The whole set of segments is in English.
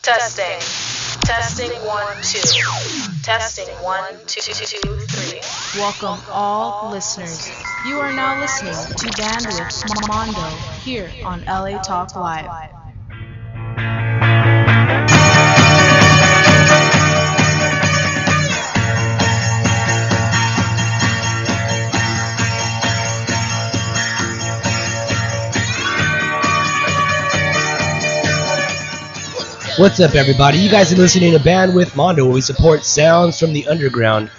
Testing. Testing 1 2. Testing 1 2 3. Welcome all listeners. You are now listening to Bandwidth Mondo here on LA Talk Live. What's up, everybody? You guys are listening to Bandwidth Mondo, where we support sounds from the underground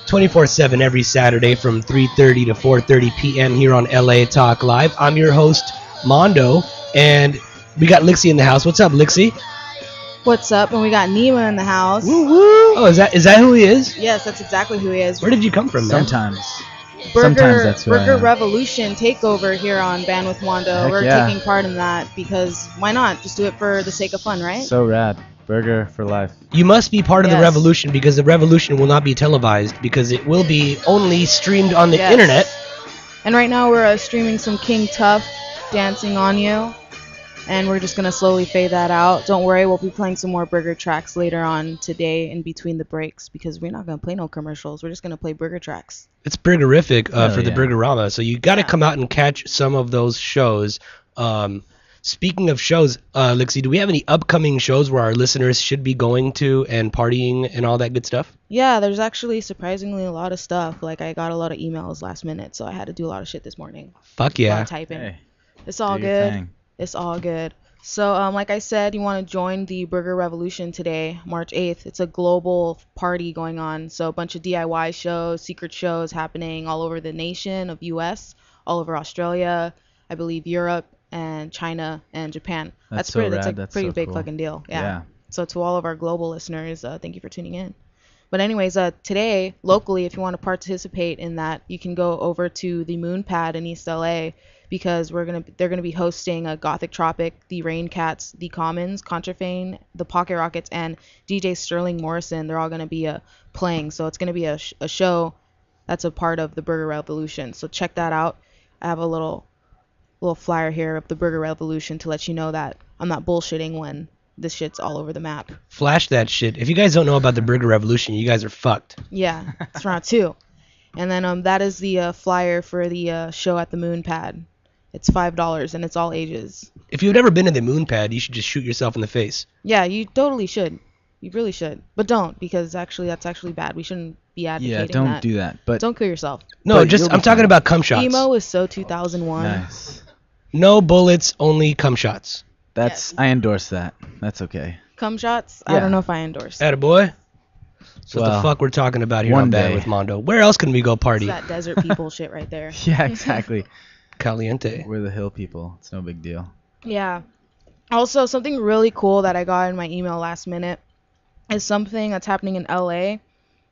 24/7 every Saturday from 3:30 to 4:30 p.m. here on LA Talk Live. I'm your host, Mondo, and we got Lixie in the house. What's up, Lixie? What's up? And we got Nima in the house. Woo woo! Oh, is that who he is? Yes, that's exactly who he is. Where did you come from, man? Sometimes that's who I Burger am. Revolution takeover here on Bandwidth Mondo. Heck We're yeah. taking part in that because why not? Just do it for the sake of fun, right? So rad. Burger for life. You must be part of the Yes. revolution, because the revolution will not be televised, because it will be only streamed on the Yes. internet. And right now we're streaming some King Tough, Dancing on You. And we're just going to slowly fade that out. Don't worry, we'll be playing some more Burger tracks later on today in between the breaks, because we're not going to play no commercials. We're just going to play Burger tracks. It's burgerific Hell for the yeah. Burgerama, so you got to Yeah. come out and catch some of those shows. Speaking of shows, Lixie, do we have any upcoming shows where our listeners should be going to and partying and all that good stuff? Yeah, there's actually surprisingly a lot of stuff. Like, I got a lot of emails last minute, so I had to do a lot of shit this morning. Fuck A lot yeah. of typing. Hey, It's all do your good. thing. It's all good. So, like I said, you want to join the Burger Revolution today, March 8th. It's a global party going on. So, a bunch of DIY shows, secret shows happening all over the nation of US, all over Australia, I believe Europe, and China, and Japan. That's so pretty, that's rad. a That's pretty so big cool. fucking deal. Yeah. Yeah. So, to all of our global listeners, thank you for tuning in. But anyways, today, locally, if you want to participate in that, you can go over to the Moon Pad in East LA, because they're gonna be hosting a Gothic Tropic, the Rain Cats, the Commons, Contrafane, the Pocket Rockets, and DJ Sterling Morrison. They're all gonna be playing. So it's gonna be a show that's a part of the Burger Revolution. So check that out. I have a little flyer here of the Burger Revolution to let you know that I'm not bullshitting when this shit's all over the map. Flash that shit. If you guys don't know about the Burger Revolution, you guys are fucked. Yeah, it's round 2. And then that is the flyer for the show at the Moon Pad. It's $5 and it's all ages. If you've never been to the moon pad, you should just shoot yourself in the face. Yeah, you totally should. You really should. But don't, because that's actually bad. We shouldn't be advocating Yeah, don't that. do that. But Don't kill yourself. No, But just you'll be I'm talking fine. about cum shots. Emo is so 2001. nice. No bullets, only cum shots. That's Yes. I endorse that. That's okay. Cum shots? I Yeah. don't know if I endorse. Attaboy. That's what the Well, fuck we're talking about here one on day. Bandwidth Mondo. Where else can we go It's party? that desert people shit right there. Yeah, exactly. Caliente. We're the hill people. It's no big deal. Yeah. Also, something really cool that I got in my email last minute is something that's happening in LA.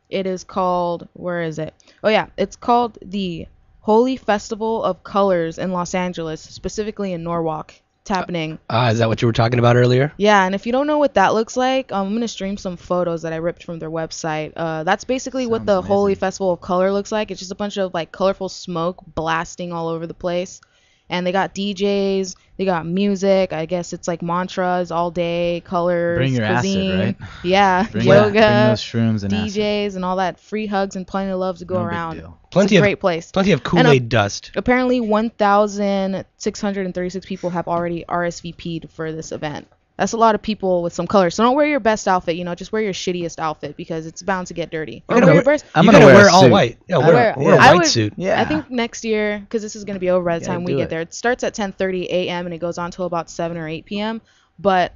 It is called, where is it? Oh yeah, it's called the Holy Festival of Colors in Los Angeles, specifically in Norwalk. It's happening. Is that what you were talking about earlier? Yeah, and if you don't know what that looks like, I'm going to stream some photos that I ripped from their website. That's basically what the Sounds Holy amazing. Festival of Color looks like. It's just a bunch of like colorful smoke blasting all over the place. And they got DJs, they got music. I guess it's like mantras all day, colors, Bring your cuisine. acid, right? Yeah, Bring yoga, bring those shrooms and acid. DJs, and all that. Free hugs and plenty of love to go No big around. deal. Plenty It's a of great place. Plenty of Kool-Aid dust. Apparently 1,636 people have already RSVP'd for this event. That's a lot of people with some color. So don't wear your best outfit, just wear your shittiest outfit, because it's bound to get dirty. Or You gotta wear your wear- best. I'm you gonna gotta wear wear a all suit. white. Yeah, I wear a I white would- suit. Yeah. I think next year, because this is going to be over by the Gotta time we do get it. there. It starts at 10:30 a.m. and it goes on till about 7 or 8 p.m. But,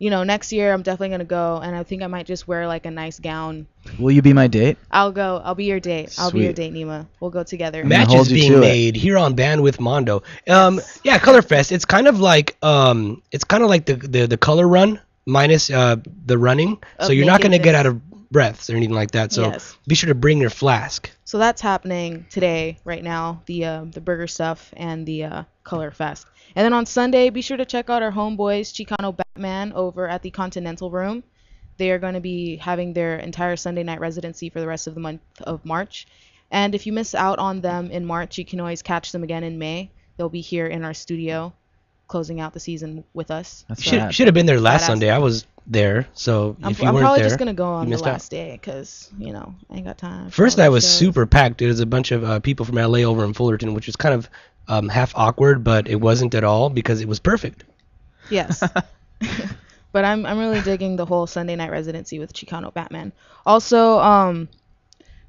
next year I'm definitely going to go, and I think I might just wear like a nice gown. Will you be my date? I'll go. I'll be your date. I'll be your Sweet. date, Nima. We'll go together. gonna Matches hold you being to it. made here on Bandwidth Mondo. Yeah, Colorfest. It's kind of like the color run minus the running. So Of you're not gonna get nakedness. out of breaths or anything like that. So Yes. be sure to bring your flask. So that's happening today, right now, the burger stuff and the Color Fest. And then on Sunday, be sure to check out our homeboys, Chicano Batman, over at the Continental Room. They are going to be having their entire Sunday night residency for the rest of the month of March. And if you miss out on them in March, you can always catch them again in May. They'll be here in our studio closing out the season with us. That's Should rad. have been there last Badass. Sunday. I was there. So I'm if you weren't probably there, just gonna go on the missed out. last day because I ain't got time. for First all night those was shows. super packed. There was a bunch of people from LA over in Fullerton, which was kind of half awkward, but it wasn't at all because it was perfect. Yes. But I'm really digging the whole Sunday night residency with Chicano Batman. Also,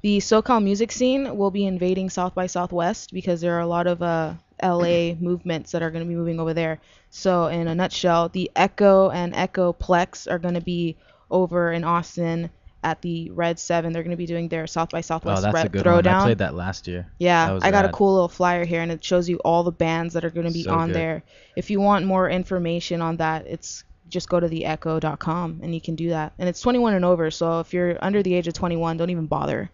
the SoCal music scene will be invading South by Southwest because there are a lot of LA movements that are going to be moving over there. So in a nutshell, the Echo and Echoplex are going to be over in Austin at the Red 7. They're going to be doing their South by Oh, Southwest that's a Red good Throwdown. one. I played that last year. Yeah, That was I got a rad. cool little flyer here, and it shows you all the bands that are going to be So on good. there. If you want more information on that, it's just go to theecho.com, and you can do that. And it's 21 and over, so if you're under the age of 21, don't even bother.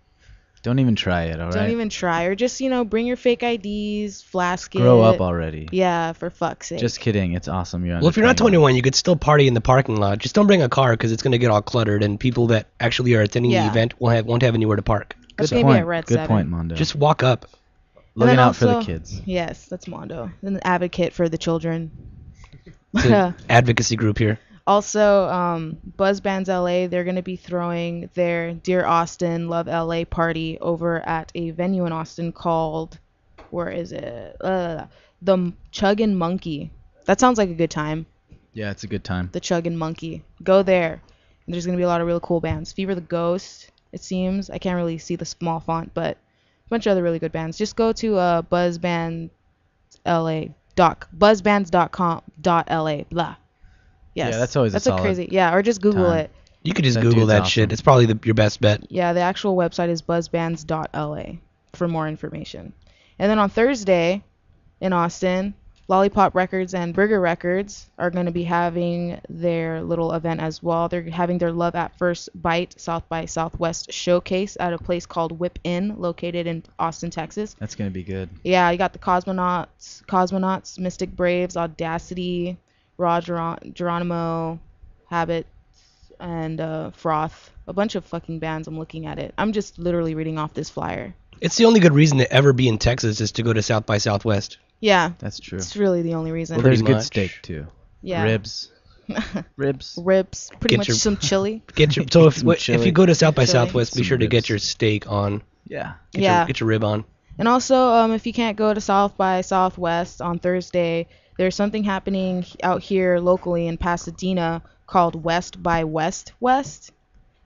Don't even try it, all right? Don't even try, or just, bring your fake IDs, flask it. Grow up already. Yeah, for fuck's sake. Just kidding. It's awesome. You're Well, if you're not 21, you could still party in the parking lot. Just don't bring a car because it's going to get all cluttered, and people that actually are attending the Yeah. event won't have anywhere to park. That's Good gonna be point. at Red Good 7. point, Mondo. Just walk up. Looking then out for the also- kids. Yes, that's Mondo. An advocate for the children. It's an advocacy group here. Also, Buzz Bands LA, they're going to be throwing their Dear Austin Love LA party over at a venue in Austin called, where is it? The Chuggin' Monkey. That sounds like a good time. Yeah, it's a good time. The Chuggin' Monkey. Go there. And there's going to be a lot of really cool bands. Fever the Ghost, it seems. I can't really see the small font, but a bunch of other really good bands. Just go to buzzbands.com.la. Blah. Yes. Yeah, that's always a That's solid crazy. Yeah, or just Google time. it. You could just That Google dude's that awesome. shit. It's probably your best bet. Yeah, the actual website is buzzbands.la for more information. And then on Thursday in Austin, Lollipop Records and Burger Records are going to be having their little event as well. They're having their Love at First Bite South by Southwest showcase at a place called Whip Inn, located in Austin, Texas. That's going to be good. Yeah, you got the Cosmonauts, Mystic Braves, Audacity, Raw Geronimo, Habit, and Froth. A bunch of fucking bands. I'm looking at it. I'm just literally reading off this flyer. It's the only good reason to ever be in Texas is to go to South by Southwest. Yeah, That's true. it's really the only reason. Well, there's Pretty good much. steak, too. Yeah. Ribs. Ribs. Ribs, pretty Get much your- some chili. So if Some if chili. you go to South by Chili. Southwest, be Some sure to get ribs. your steak on. Yeah. Get your rib on. And also, if you can't go to South by Southwest on Thursday, there's something happening out here locally in Pasadena called West by West West.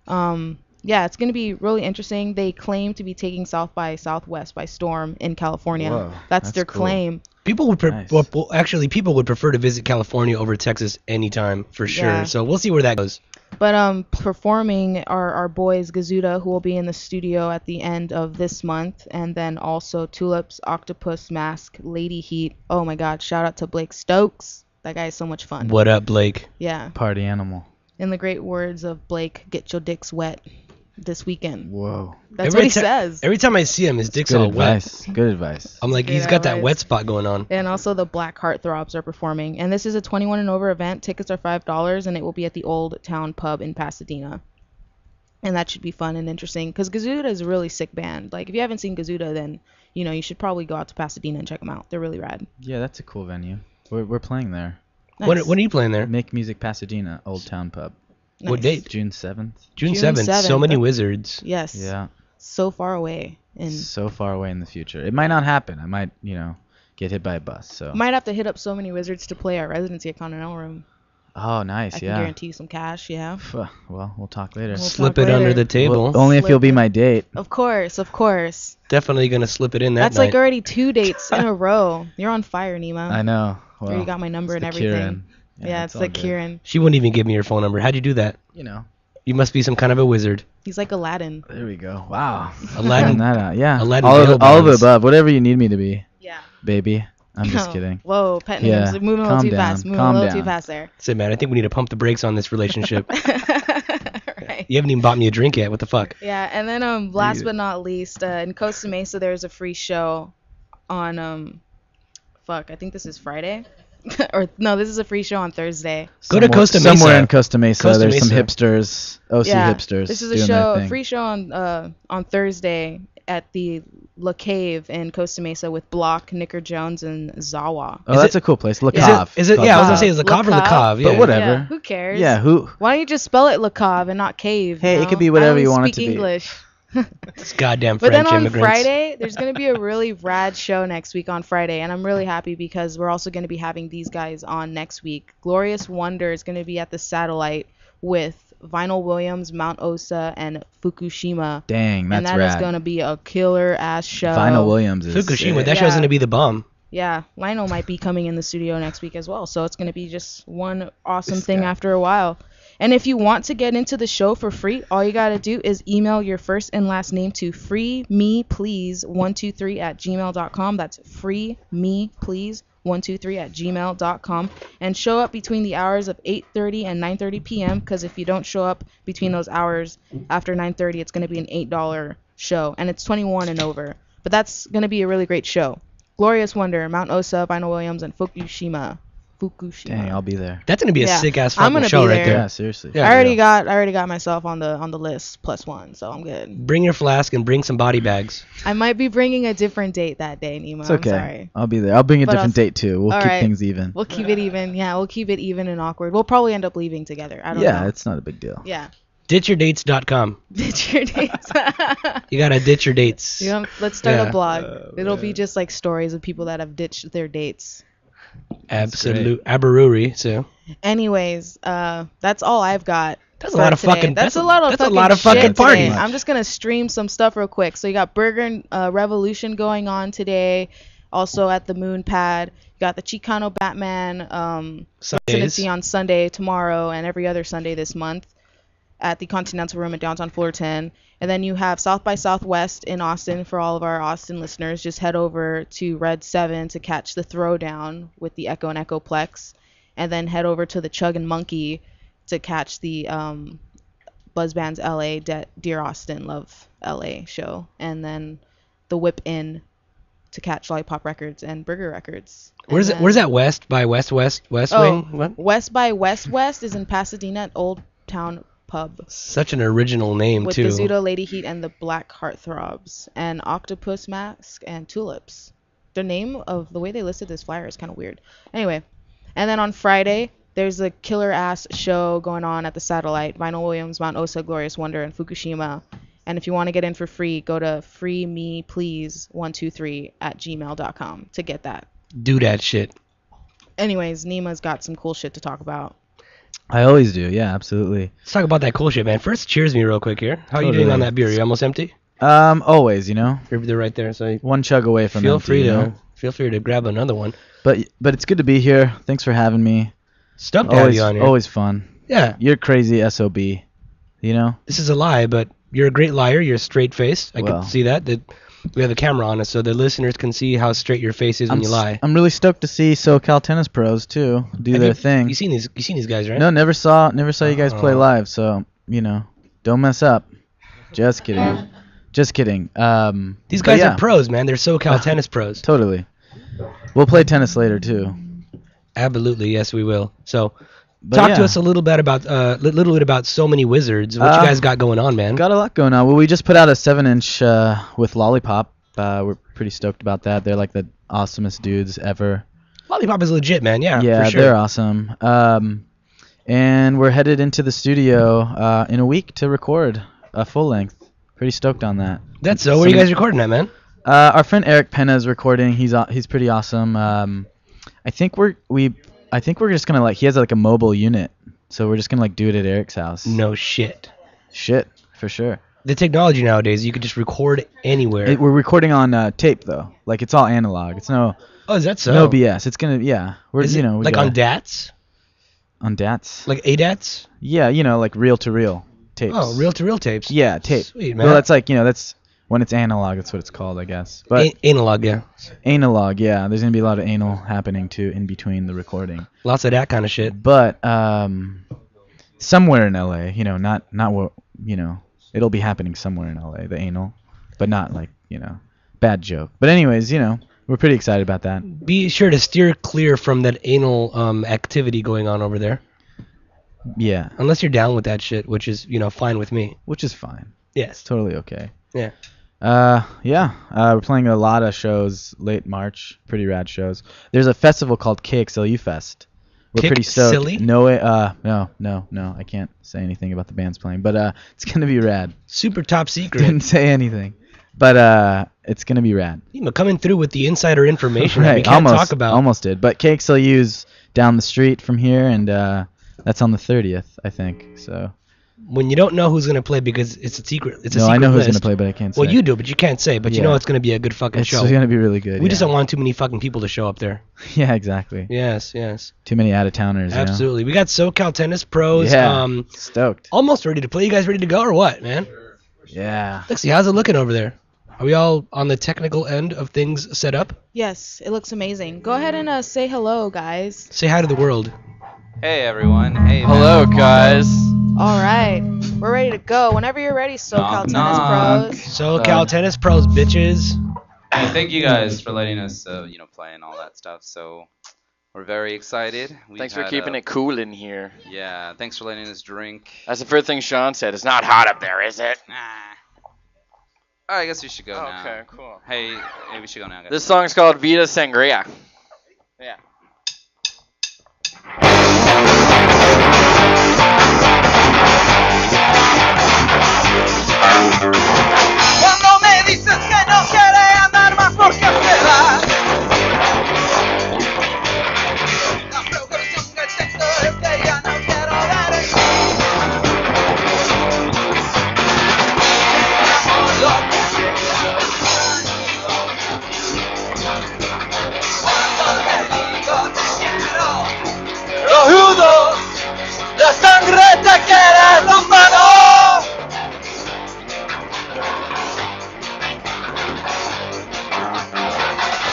Yeah, it's going to be really interesting. They claim to be taking South by Southwest by storm in California. Whoa, that's that's their cool. claim. People would Nice. actually people would prefer to visit California over Texas anytime for sure. Yeah. So we'll see where that goes. But performing are our boys Gazuda, who will be in the studio at the end of this month, and then also Tulips, Octopus Mask, Lady Heat. Oh my God! Shout out to Blake Stokes. That guy is so much fun. What up, Blake? Yeah. Party animal. In the great words of Blake, get your dicks wet this weekend. Whoa. That's what he says. Every time I see him, his dick's Good all wet. advice. Good advice. I'm like, Great he's got that advice. wet spot going on. And also the Black Heartthrobs are performing. And this is a 21 and over event. Tickets are $5, and it will be at the Old Town Pub in Pasadena. And that should be fun and interesting because Gazuda is a really sick band. Like, if you haven't seen Gazuda, then, you should probably go out to Pasadena and check them out. They're really rad. Yeah, that's a cool venue. We're playing there. When Nice. are you playing there? Make Music Pasadena, Old Town Pub. What Nice. date? June 7th. June June 7th. So 7th. many wizards. Yes. Yeah. So far away. And So far away in the future. It might not happen. I might, get hit by a bus. So. might have to hit up so many wizards to play our residency at Continental Room. Oh, nice. I can Yeah. guarantee you some cash, yeah. Well, we'll talk later. We'll Slip talk it under later. the table. Well, only if you'll be Slip my date. Of course, of course. Definitely gonna slip it in that That's night. like already 2 dates in a row. You're on fire, Nima. I know. Well, Here you got my number it's and the everything. Kieran. Yeah, it's all like good. Kieran. She wouldn't even give me your phone number. How'd you do that? You must be some kind of a wizard. He's like Aladdin. There we go. Wow. Aladdin. Figuring that out. Yeah. Aladdin all of bail the bonds. above. Whatever you need me to be, Yeah. baby. I'm just kidding. Whoa, pet Yeah, names. Moving a little calm too down, fast. Moving a calm little too down. fast there. Say, man, I think we need to pump the brakes on this relationship. Right. You haven't even bought me a drink yet. What the fuck? Yeah, and then last but not least, in Costa Mesa there's a free show on I think this is Friday. Or no, this is a free show on Thursday. Go to Costa Mesa. Somewhere in Costa Mesa, Costa there's some Mesa. hipsters, OC Yeah, hipsters. this is doing a their show, a thing. free show on Thursday at the La Cave in Costa Mesa with Block, Nicker Jones, and Zawa. Oh, that's a cool place. La Is Cave. it? Yeah, I was gonna say is La La Cave or La Cave? Cave? Yeah. But whatever. Yeah, who cares? Yeah, who? Why don't you just spell it La Cave and not cave? Hey, you it know? could be whatever I only you want it speak to be. English. This goddamn But French then on immigrants. Friday, there's going to be a really rad show next week on Friday, and I'm really happy because we're also going to be having these guys on next week. Glorious Wonder is going to be at the Satellite with Vinyl Williams, Mount Osa, and Fukushima. Dang, that's and that rad. is going to be a killer-ass show. Vinyl Williams is Fukushima, sick. that show's Yeah. gonna be the bomb. Yeah, Lionel might be coming in the studio next week as well, so it's going to be just one awesome This thing guy. after a while. And if you want to get into the show for free, all you got to do is email your first and last name to freemeplease123@gmail.com. That's freemeplease123@gmail.com. And show up between the hours of 8:30 and 9:30 p.m. because if you don't show up between those hours after 9:30, it's going to be an $8 show. And it's 21 and over. But that's going to be a really great show. Glorious Wonder, Mount Osa, Vinyl Williams, and Fukushima. Dang, I'll be there. That's gonna be a Yeah. sick ass I'm fucking gonna show be right there. there. Yeah, seriously. Yeah. I already got myself on the list +1, so I'm good. Bring your flask and bring some body bags. I might be bringing a different date that day, Nemo. It's okay. I'm sorry. I'll be there. I'll bring a But different I'll- date too. We'll All keep right. things even. We'll keep it even. Yeah, we'll keep it even and awkward. We'll probably end up leaving together. I don't Yeah, know. it's not a big deal. Yeah. Ditchyourdates.com. Ditch your dates. You gotta ditch your dates. You know, let's start Yeah. a blog. It'll be just like stories of people that have ditched their dates. Absolute aberruri. So Anyways, that's all I've got. That's a for lot of today. fucking. That's a lot of fucking shit parties. today. I'm just gonna stream some stuff real quick. So you got Burger Revolution going on today, also at the Moon Pad. You got the Chicano Batman Sundays. residency on Sunday, tomorrow, and every other Sunday this month at the Continental Room at downtown Fullerton. And then you have South by Southwest in Austin for all of our Austin listeners. Just head over to Red 7 to catch the Throwdown with the Echo and Echoplex. And then head over to the Chug and Monkey to catch the Buzz Band's LA Dear Austin Love LA show. And then the Whip In to catch Lollipop Records and Burger Records. Where's And it? Where's that West by West Wing? What? West by West is in Pasadena at Old Town Pub. Such an original name With too. the Pseudo Lady Heat and the Black Heartthrobs and Octopus Mask and Tulips. The name of the way they listed this flyer is kind of weird. Anyway, and then on Friday there's a killer ass show going on at the Satellite. Vinyl Williams, Mount Osa, Glorious Wonder, and Fukushima. And if you want to get in for free, go to freemeplease123@gmail.com to get that. Do that shit. Anyways, Nima's got some cool shit to talk about. I always do. Yeah, absolutely. Let's talk about that cool shit, man. First, cheers me real quick here. How are you doing Totally. on that beer? You almost empty? Always, you know, They're right there, so one chug away from feel empty, free you to know? feel free to grab another one. But it's good to be here. Thanks for having me. Stoked to have Always, you on here. always fun. Yeah, You're crazy SOB. You know. this is a lie, but you're a great liar. You're straight faced. I Well. can see that. We have a camera on us, so the listeners can see how straight your face is when you lie. I'm really stoked to see SoCal tennis pros too do Have their you- thing. You seen these guys, right? No, never saw you guys play Oh. live. So you know, don't mess up. Just kidding. Just kidding. These but guys yeah, are pros, man. They're SoCal tennis pros. Totally. We'll play tennis later too. Absolutely, yes, we will. So, But talk yeah. to us a little bit about So Many Wizards. What you guys got going on, man? Got a lot going on. Well, we just put out a 7-inch with Lollipop. We're pretty stoked about that. They're like the awesomest dudes ever. Lollipop is legit, man. Yeah, Yeah, for sure. they're awesome. And we're headed into the studio in a week to record a full length. Pretty stoked on that. That's so. Where are you guys recording at, man? Our friend Eric Penna is recording. He's pretty awesome. I think we're just gonna he has like a mobile unit, so we're just gonna do it at Eric's house. No shit. Shit, for sure. The technology nowadays, you could just record anywhere. We're recording on tape though. Like it's all analog. It's no Oh, is that so? no BS. It's gonna We're Is we it like gotta- on DATs? on DATs. Like ADATs? Yeah, like reel to reel tapes. Oh, reel-to-reel tapes. Yeah, tape. Sweet, man. Well, that's that's when it's analog. That's what it's called, I guess. But Analog, yeah. analog, yeah. There's gonna be a lot of anal happening too in between the recording. Lots of that kind of shit. But somewhere in LA, not what it'll be happening somewhere in LA, the anal, but not bad joke. But anyways, we're pretty excited about that. Be sure to steer clear from that anal activity going on over there. Yeah, Unless you're down with that shit, which is, fine with me. which is fine. Yes. Totally okay. Yeah. Yeah. We're playing a lot of shows late March. Pretty rad shows. There's a festival called KXLU Fest. We're Kick pretty stoked. Silly? No, no. I can't say anything about the bands playing, but it's gonna be rad. Super top secret. Didn't say anything, but it's gonna be rad. Coming through with the insider information that we Right, can't talk about. almost did. But KXLU's down the street from here, and that's on the 30th, I think. So. When you don't know who's gonna play because it's a secret. It's a No, secret I know list. who's gonna play, but I can't say. Well, you do, but you can't say. But you Yeah. know it's gonna be a good fucking It's show. gonna be really good. We just yeah. don't want too many fucking people to show up there. Yeah, exactly. Yes, yes. Too many out of towners. Absolutely. We got SoCal Tennis Pros. Yeah. Stoked. Almost ready to play. You guys ready to go or what, man? Yeah. Lexi, how's it looking over there? Are we all on the technical end of things set up? Yes, it looks amazing. Go ahead and say hello, guys. Say hi to the world. Hey everyone. Hey. Hello, guys. All right, we're ready to go. Whenever you're ready, SoCal Knock, Tennis knock. Pros. SoCal Tennis Pros, bitches. Hey, thank you guys for letting us, play and all that stuff. So we're very excited. Thanks for keeping it cool in here. Yeah. Thanks for letting us drink. That's the first thing Sean said. It's not hot up there, is it? Nah. Alright, I guess we should go now. Okay, cool. Hey, we should go now, guys. This song's called Vida Sangria. Yeah. Cuando me dices que no quiere andar más porque se va. La preocupación que tengo es que ya no quiero ver el cuando te digo te quiero, lo juro, la sangre te queda en tus manos.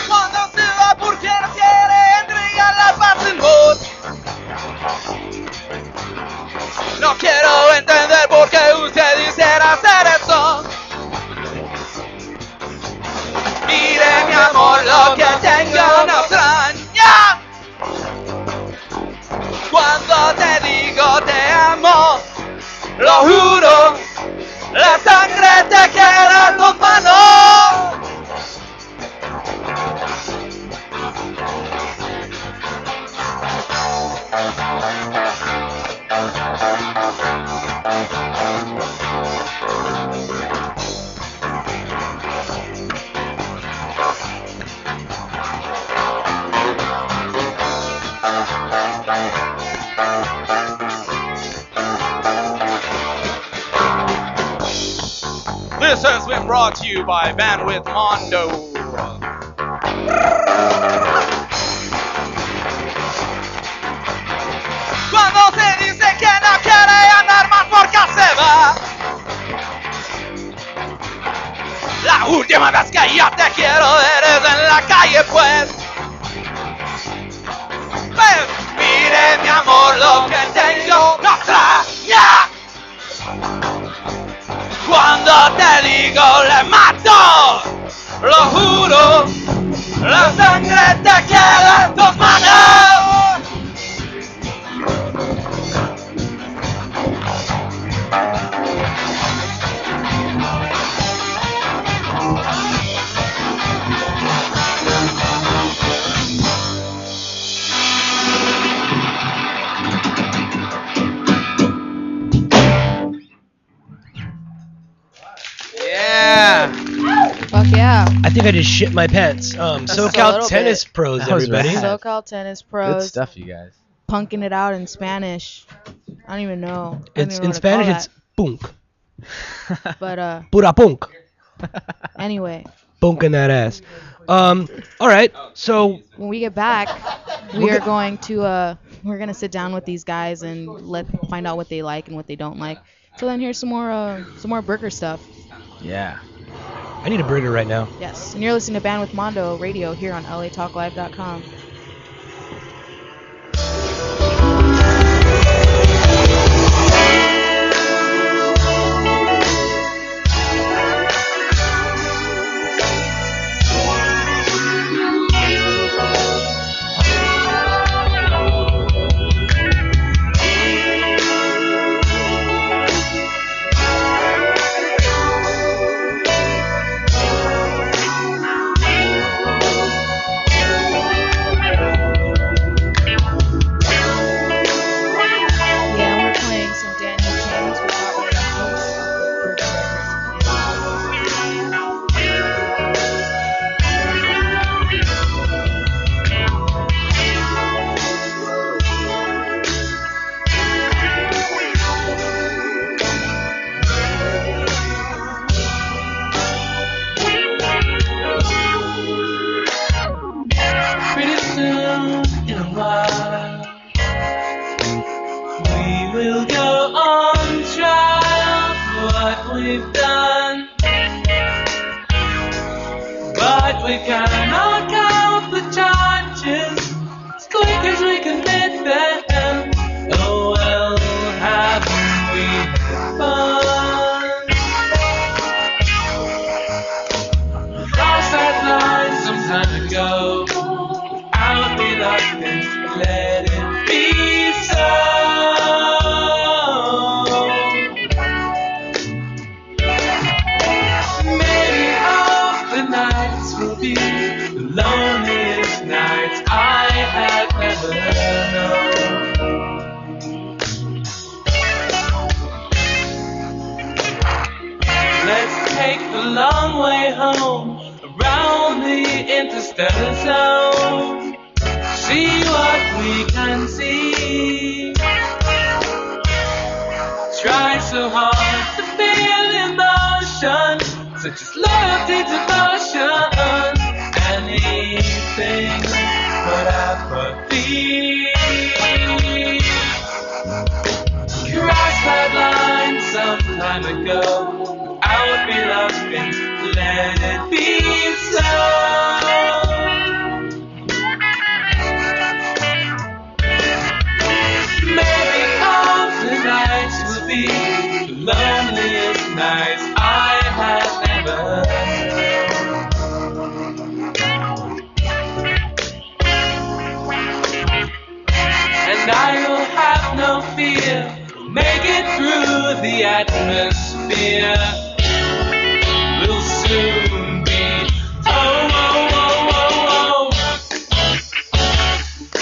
Cuando se va porque no quiere entregar la paz en voz. No quiero entender por qué usted quisiera hacer eso. Mire mi amor, lo que tengo no extraña. Cuando te digo te amo, lo juro, la sangre te queda en tus manos. This has been brought to you by Bandwidth Mondo. Cuando se dice que no quiere andar más porque se va. La última vez que yo te quiero ver es en la calle, pues. Pues mire mi amor, lo que tengo no extraña. Cuando te digo le mato, lo juro, la sangre te queda en tus manos. Yeah. Fuck yeah. I think I just shit my pants. Just a SoCal little Tennis bit. Pros, That was everybody. rad. SoCal Tennis Good Pros. stuff, you guys. Punking it out in Spanish. I don't even know. I don't It's even know in what to Spanish. call It's punk. that. But Pura punk. anyway, Punk in that ass. All right. So when we get back, we are going to we're gonna sit down with these guys and find out what they like and what they don't like. So then here's some more burger stuff. Yeah. I need a burger right now. Yes, and you're listening to Bandwidth Mondo Radio here on LATalkLive.com. we've done, but we cannot count the charges as quick as we commit them. Oh well, haven't we had fun? Crossed that line some time ago, without reluctance, let it be so. Many of the nights will be the loneliest nights I have ever known. Let's take the long way home around the interstellar zone. See what we can see. Try so hard to feel emotion, such as loyalty, devotion, anything but apathy. Crossed that line some time ago, without reluctance, let it be so. Maybe all the nights will be the loneliest nights I have ever known. And I will have no fear, make it through the atmosphere. We'll soon be,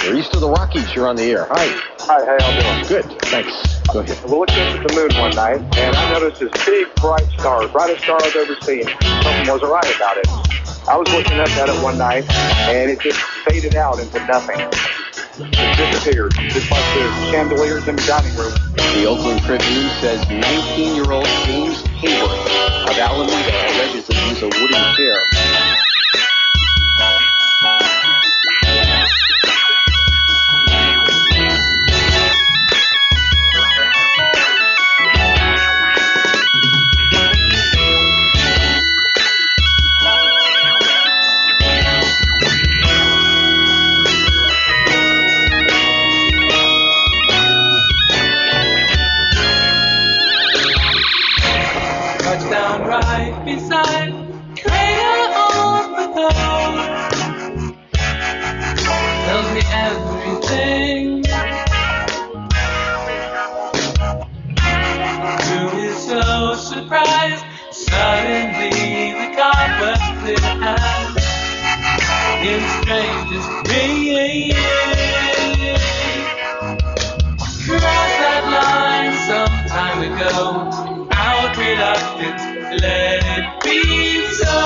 You're east of the Rockies. You're on the air. Hi. Hi, how y'all doing? Good. Thanks. Go ahead. We're looking at the moon one night, and I noticed this big, bright star, brightest star I've ever seen. Something wasn't right about it. I was looking up at it one night, and it just faded out into nothing. It disappeared, just like the chandeliers in the dining room. The Oakland Tribune says 19-year-old James Hayward of Alameda alleges that he's a wooden chair. touchdown right beside crater on the goal. Tells me everything. Who is so surprised? Suddenly the cobwebs clear out in strangest green. Crossed that line some time ago. Out reluctance, let it be so.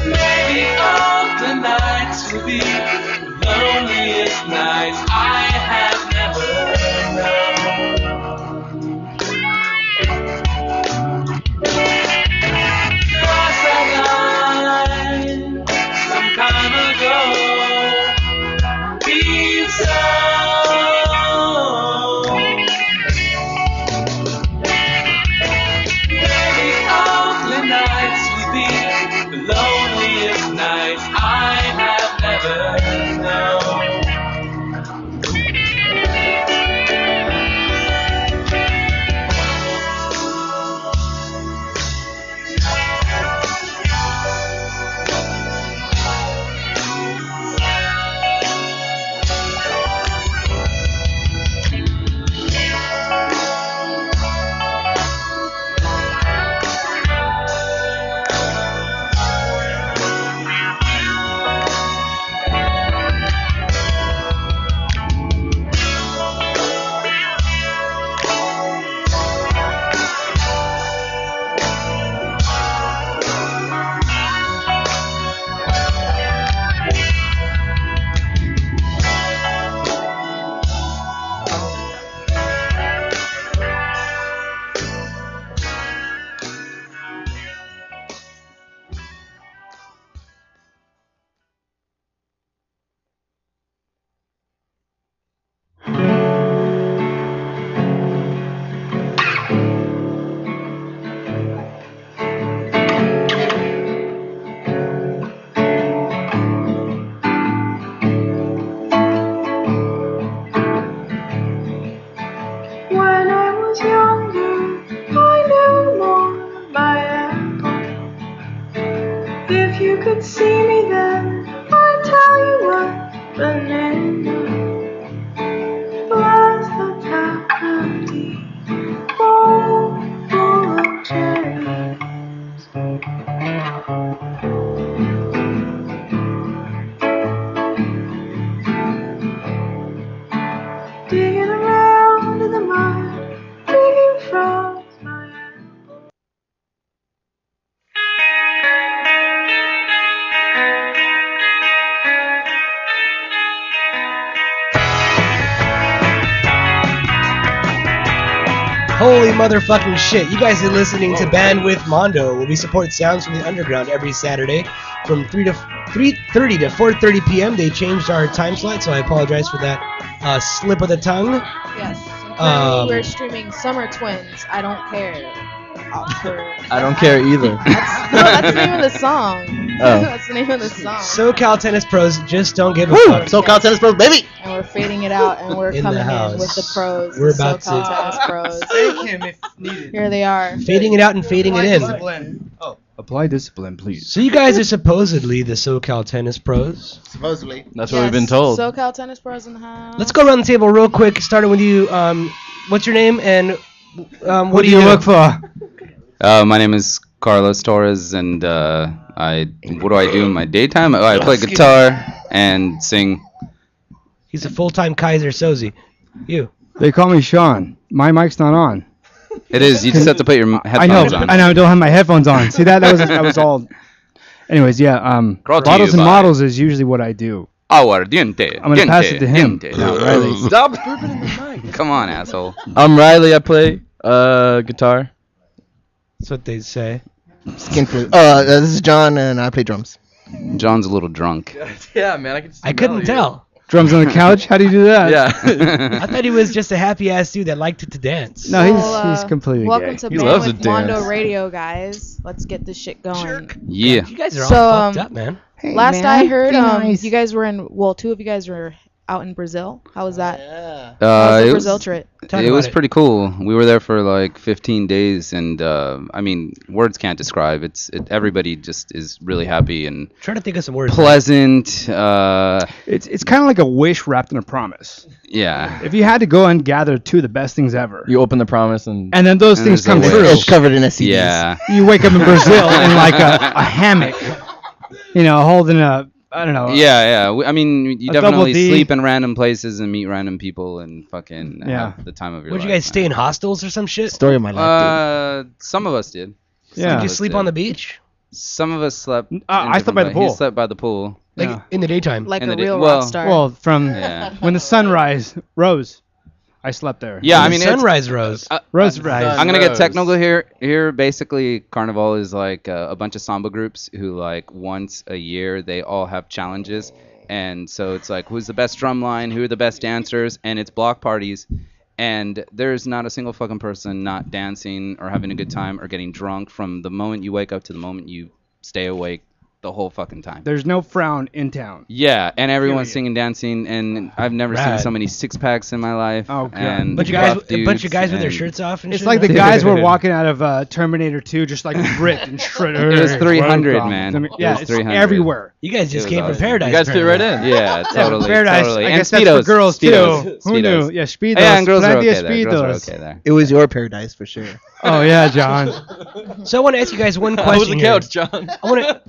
Maybe all the nights will be the loneliest nights I have never known. Crossed that line some time ago. Be so. digging around in the mud, drinking from my hand. Holy motherfucking shit. You guys are listening to Bandwidth Mondo, where we support sounds from the underground every Saturday from 3:30 to 4:30 p.m. They changed our time slot, so I apologize for that slip of the tongue. Yes. And currently we're streaming Summer Twins. I don't care. I don't care either. That's the name of the song. Oh. That's the name of the song. SoCal Tennis Pros just don't give a Woo! fuck. SoCal Tennis Pros, baby! And we're fading it out, and we're In the coming house. in with the pros. We're the about SoCal to- Tennis Pros. Take him if needed. Here they are. Fading it out and fading it in. Discipline. Oh. Apply discipline, please. So you guys are supposedly the SoCal Tennis Pros. Supposedly. That's what we've been told. SoCal Tennis Pros in the house. Let's go around the table real quick, starting with you. What's your name and What do you work for? My name is Carlos Torres, and what do I do in my daytime? Oh, I play guitar and sing. He's a full-time Kaiser Soze. You. They call me Sean. My mic's not on. It is. You just have to put your headphones on. I know. I don't have my headphones on. See that? That was all. Anyways, yeah. Brought to Bottles you and by- models is usually what I do. Aguardiente. I'm gonna pass it to him. Now, Riley, Stop burping in the mic. come on, asshole. I'm Riley. I play guitar. That's what they say. Skin food. This is John, and I play drums. John's a little drunk. Yeah, man. I couldn't tell. Drums on the couch? How do you do that? Yeah. I thought he was just a happy-ass dude that liked to dance. No, he's completely Welcome gay. to He loves Bandwidth to dance. Mondo Radio, guys. Let's get this shit going. Yeah. You guys are So, all fucked up, man. Hey, Last man, I heard, be nice. you guys were in. Well, two of you guys were out in Brazil. How was that? Yeah. How was the It Brazil was, trip? Talk it about was it. pretty cool. We were there for like 15 days, and I mean, words can't describe. Everybody just is really happy and Try to think of some words. pleasant. It's kind of like a wish wrapped in a promise. Yeah. If you had to go and gather two of the best things ever, You open the promise and and then those And things there's come a true, wish. It's covered in STDs. Yeah. you wake up in Brazil in like a hammock, holding a, I don't know. Yeah. I mean, you A double definitely D. sleep in random places and meet random people and fucking Yeah. have the time of your Would life. you guys stay man. in hostels or some shit? Story of my life, Some of us did. Yeah. Did you sleep on the beach? Some of us slept. in I slept different by the pla- pool. He slept by the pool. Like Yeah. in the daytime? Like In a the day- real well- rock star. Well, from Yeah. when the sunrise rose, I slept there. Yeah, When I the mean, it's- sunrise rose. Rose rise. I'm gonna get Rose. technical here. Here, basically, Carnival is like a bunch of samba groups who, like, once a year, they all have challenges, and so it's like, who's the best drum line? Who are the best dancers? And it's block parties, and there's not a single fucking person not dancing or having a good time or getting drunk from the moment you wake up to the moment you stay awake the whole fucking time. There's no frown in town. Yeah, and everyone's Period. singing, dancing, and I've never seen Rad. so many six packs in my life. Oh, God. And Bunch of guys, buff a bunch of dudes guys with their and- shirts off and It's shit. like the guys were walking out of Terminator 2, just like ripped and shredded. It was 300, man. I mean, It yeah, was it's 300. everywhere. You guys just It was came from awesome. paradise. You guys fit right in. Yeah, totally. Paradise. totally. I And guess that's Speedos. for girls Speedos. too. Who Speedos. knew? Yeah, Speedos. Yeah, and girls are Plenty okay of there. Girls are Speedos. okay there. It was your paradise for sure. Oh yeah, John. So I want to ask you guys one How was question. the here. couch, John? I want to.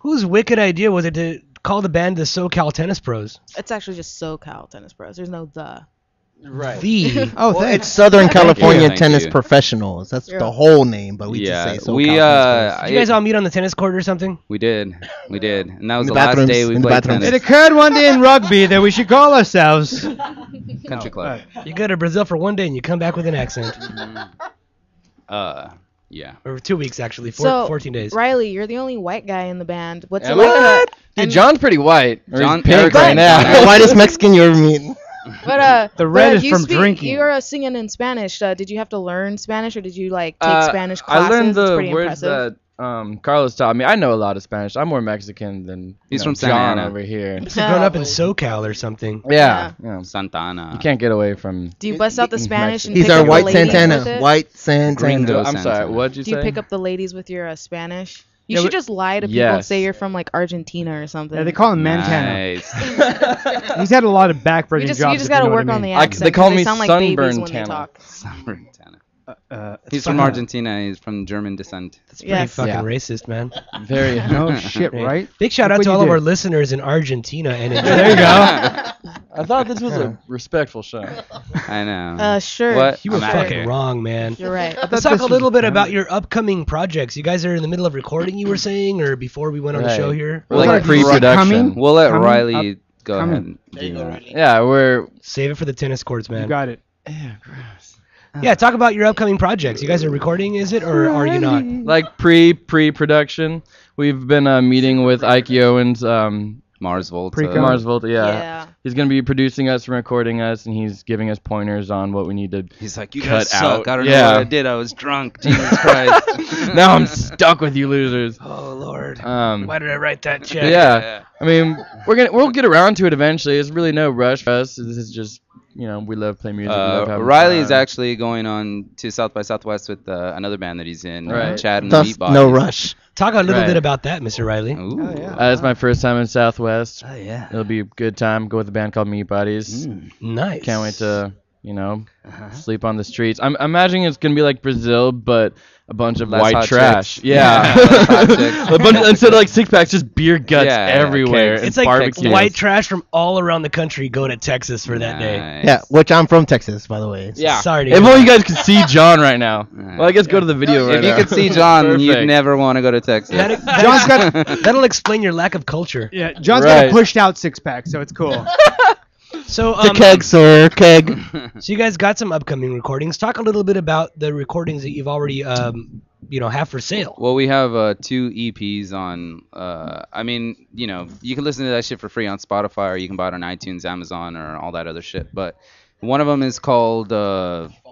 Whose wicked idea was it to call the band the SoCal Tennis Pros? It's actually just SoCal Tennis Pros. There's no the. Right. The. Oh, Well, thanks. it's Southern California Thank Tennis you. Professionals. That's Yeah. the whole name, but we Yeah, just say SoCal we Tennis Pros. Did you guys all meet on the tennis court or something? We did, and that was the the last bathrooms, day we in the played bathrooms. It tennis. occurred one day in rugby that we should call ourselves. Country club. You go to Brazil for one day and you come back with an accent. Yeah. Or 2 weeks actually, So, 14 days. Riley, you're the only white guy in the band. What's it Am like? I? Dude, John's pretty white. Or John- he's pink Eric- right now. The whitest Mexican you ever meet. But The red is you from drinking. You're singing in Spanish. Did you have to learn Spanish, or did you like take Spanish I classes? learned It's the pretty words impressive. that Carlos taught me. I know a lot of Spanish. I'm more Mexican than He's you know, from Santa John Ana. over here. Must have grown up in SoCal or something. Yeah. Yeah. Santana. You can't get away from. Do you bust out the Spanish and He's pick our up white the ladies with Santana. it? White Santana. Gringo I'm sorry. Santana. What'd you Do say? you pick up the ladies with your Spanish? You Yeah, should but- just lie to people and Yes. say you're from like Argentina or something. Yeah, they call him Montana. Nice. He's had a lot of backbreaking you jobs. just if gotta you know work what I on mean. the accent. they call 'cause me sound like babies Sunburn when they Tana. talk. Santana. He's from Argentina. He's from German descent. That's pretty fucking racist, man. Very. No shit, right? Big shout out Look to what all you of our did. listeners in Argentina and in There you go. I thought this was a respectful show. I know. Sure. What? You were I'm out fucking here. wrong, man. You're right. Let's talk a little bit about your upcoming projects. You guys are in the middle of recording, you were saying, or before we went on the Right. show here? We're like pre-production. We'll let Coming Riley up- go coming. ahead and do that. Yeah, we're Save it for the tennis courts, man. You got it. Yeah, talk about your upcoming projects. You guys are recording, is it, or are you not? like pre-production. We've been meeting with Ike Owens, Mars Volta. Mars Volta, yeah. Yeah. He's gonna be producing us and recording us, and he's giving us pointers on what we need to. He's like, you cut guys suck. out. I don't know Yeah. what I did. I was drunk. Jesus Christ. Now I'm stuck with you losers. Oh Lord. Why did I write that check? Yeah. I mean, we'll get around to it eventually. There's really no rush for us. This is just, we love playing music. We love having Riley is fun. actually going on to South by Southwest with another band that he's in, Right. Chad and the Thus, Meatballs. no rush. Talk a little Right. bit about that, Mr. Riley. Ooh. It's my first time in Southwest. Oh, yeah. It'll be a good time. Go with a band called Meat Buddies. Nice. Can't wait to, sleep on the streets. I'm imagining it's gonna be like Brazil, but a bunch of Less white hot trash. chicks. Yeah. Less hot chicks. A bunch instead of like six packs, just beer guts Yeah, everywhere. cakes. and It's like barbecues. white trash from all around the country go to Texas for that day. Nice. Yeah, which I'm from Texas, by the way. Yeah. Sorry to If hear only you that. guys could see John right now. Well, I guess go to the video right If now. you could see John, you'd Perfect. never want to go to Texas. John's got that'll explain your lack of culture. Yeah, John's got Right. a pushed out six pack, so it's cool. So The keg, sir, keg. so you guys got some upcoming recordings. Talk a little bit about the recordings that you've already have for sale. Well, we have 2 EPs on. I mean, you can listen to that shit for free on Spotify, or you can buy it on iTunes, Amazon, or all that other shit. But one of them is called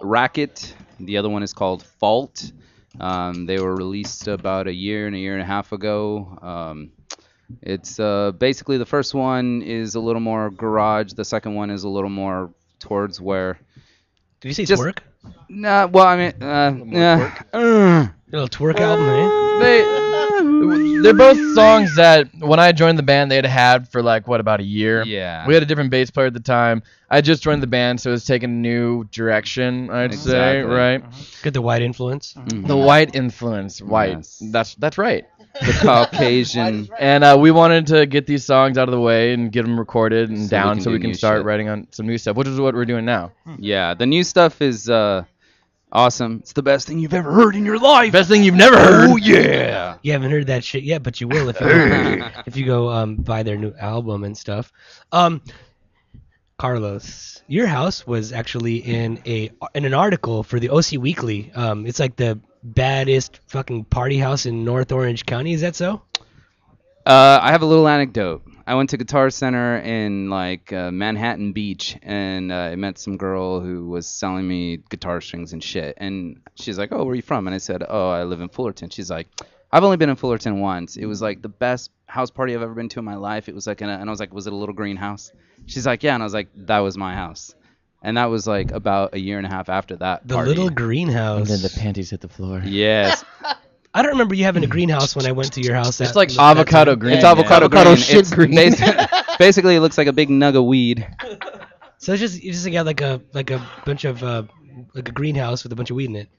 Racket. The other one is called Fault. They were released about a year and a half ago. It's basically the first one is a little more garage. The second one is a little more towards where. Did you say Just- twerk? Nah, well, I mean, A little twerk album, eh? They're both songs that when I joined the band they'd had for like about a year. Yeah. We had a different bass player at the time. I just joined the band, so it was taking a new direction, I'd say, Exactly. right? Get the white influence. The white influence, white. Yes. That's right. The Caucasian. And we wanted to get these songs out of the way and get them recorded and So we down can so we do can new start shit. writing on some new stuff, which is what we're doing now. Yeah, the new stuff is awesome. It's the best thing you've ever heard in your life. Best thing you've never heard. Oh yeah. You haven't heard that shit yet, but you will if you go buy their new album and stuff. Carlos, your house was actually in an article for the OC Weekly. It's like the baddest fucking party house in North Orange County. Is that so? I have a little anecdote. I went to Guitar Center in Manhattan Beach, and I met some girl who was selling me guitar strings and shit. And she's like, "Oh, where are you from?" And I said, "Oh, I live in Fullerton." She's like, "I've only been in Fullerton once. It was like the best house party I've ever been to in my life. It was like and I was like, "Was it a little green house?" She's like, "Yeah," and I was like, "That was my house." And that was like about a year and a half after that. The party. little greenhouse. And then the panties hit the floor. Yes. I don't remember you having a greenhouse when I went to your house. It's like avocado green. It's avocado green. shit It's green. basically, it looks like a big nug of weed. So it's just you just got like a bunch of like a greenhouse with a bunch of weed in it.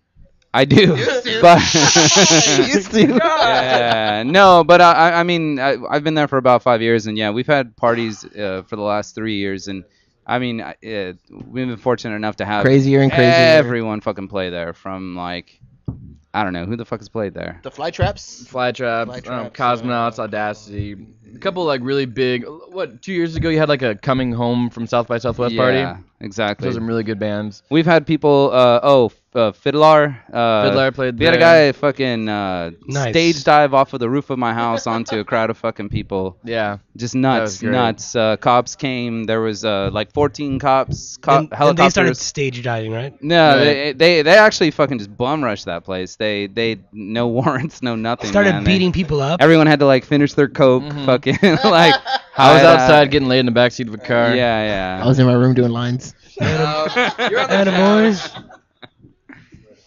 I do, but Used to. yeah, no, but I mean, I've been there for about 5 years, and yeah, we've had parties for the last 3 years, and I mean, we've been fortunate enough to have Crazier and crazier. everyone fucking play there, from like, I don't know who the fuck has played there. The fly traps. Flytrap, Cosmonauts, Audacity, a couple like really big. 2 years ago you had like a coming home from South by Southwest party. Yeah, exactly. Those are some really good bands. We've had people. Fiddler. Fiddler played We had a there. guy fucking stage dive off of the roof of my house onto a crowd of fucking people. Yeah, just was nuts, great. nuts. Cops came. There was like 14 cops. And Helicopters. they started stage diving, right? No, Right. they actually fucking just bum rushed that place. They no warrants, no nothing. Started man. beating people up. Everyone had to like finish their coke. Fucking like. I was outside getting laid in the backseat of a car. Yeah, I was in my room doing lines. Boys.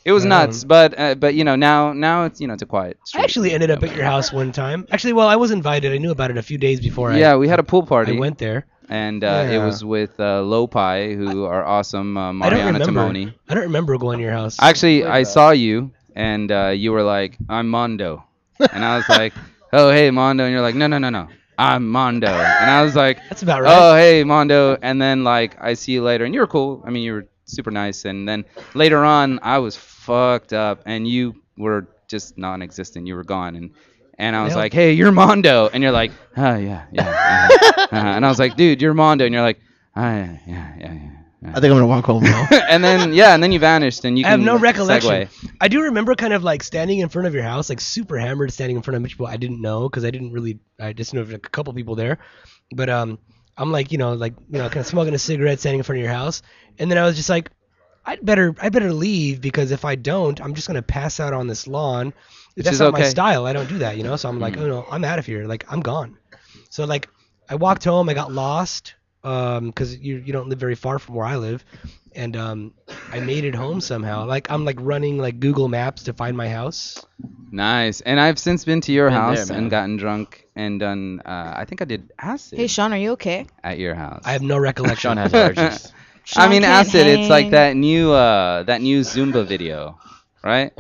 It was nuts, but you know now it's it's a quiet street. I actually ended up at your house one time. Actually, well, I was invited. I knew about it a few days before. Yeah, we had a pool party. I went there. and it was with Lopi, who are awesome. I don't Mariana remember. Timoni. I don't remember going to your house. Actually, I saw you, and you were like, "I'm Mondo," and I was like, "Oh, hey, Mondo," and you're like, "No, no, no, no, I'm Mondo," and I was like, That's about right. "Oh, hey, Mondo," and then like I see you later, and you were cool. I mean, you were super nice, and then later on, I was fucked up, and you were just non-existent. You were gone, and I was Well- like, "Hey, you're Mondo," and you're like, "Oh yeah, yeah," and I was like, "Dude, you're Mondo," and you're like, "Oh yeah, yeah, yeah, yeah." I think I'm gonna walk home now. and then you vanished, and you I can have no recollection. segue. I do remember kind of like standing in front of your house, like super hammered, standing in front of people I didn't know because I just knew like a couple people there. But I'm like, kind of smoking a cigarette, standing in front of your house, and then I was just like, I better leave because if I don't, I'm just gonna pass out on this lawn. Which That's is not my okay. style. I don't do that, So I'm like, oh no, I'm out of here. Like I'm gone. So like I walked home. I got lost because you don't live very far from where I live, and I made it home somehow. Like I'm like running like Google Maps to find my house. Nice. And I've since been to your Been there, house man. and gotten drunk and done. I think I did acid Hey, Sean, are you okay? at your house. I have no recollection. Sean has allergies. I mean, Sean can't acid. It's like hang. that new Zumba video, right?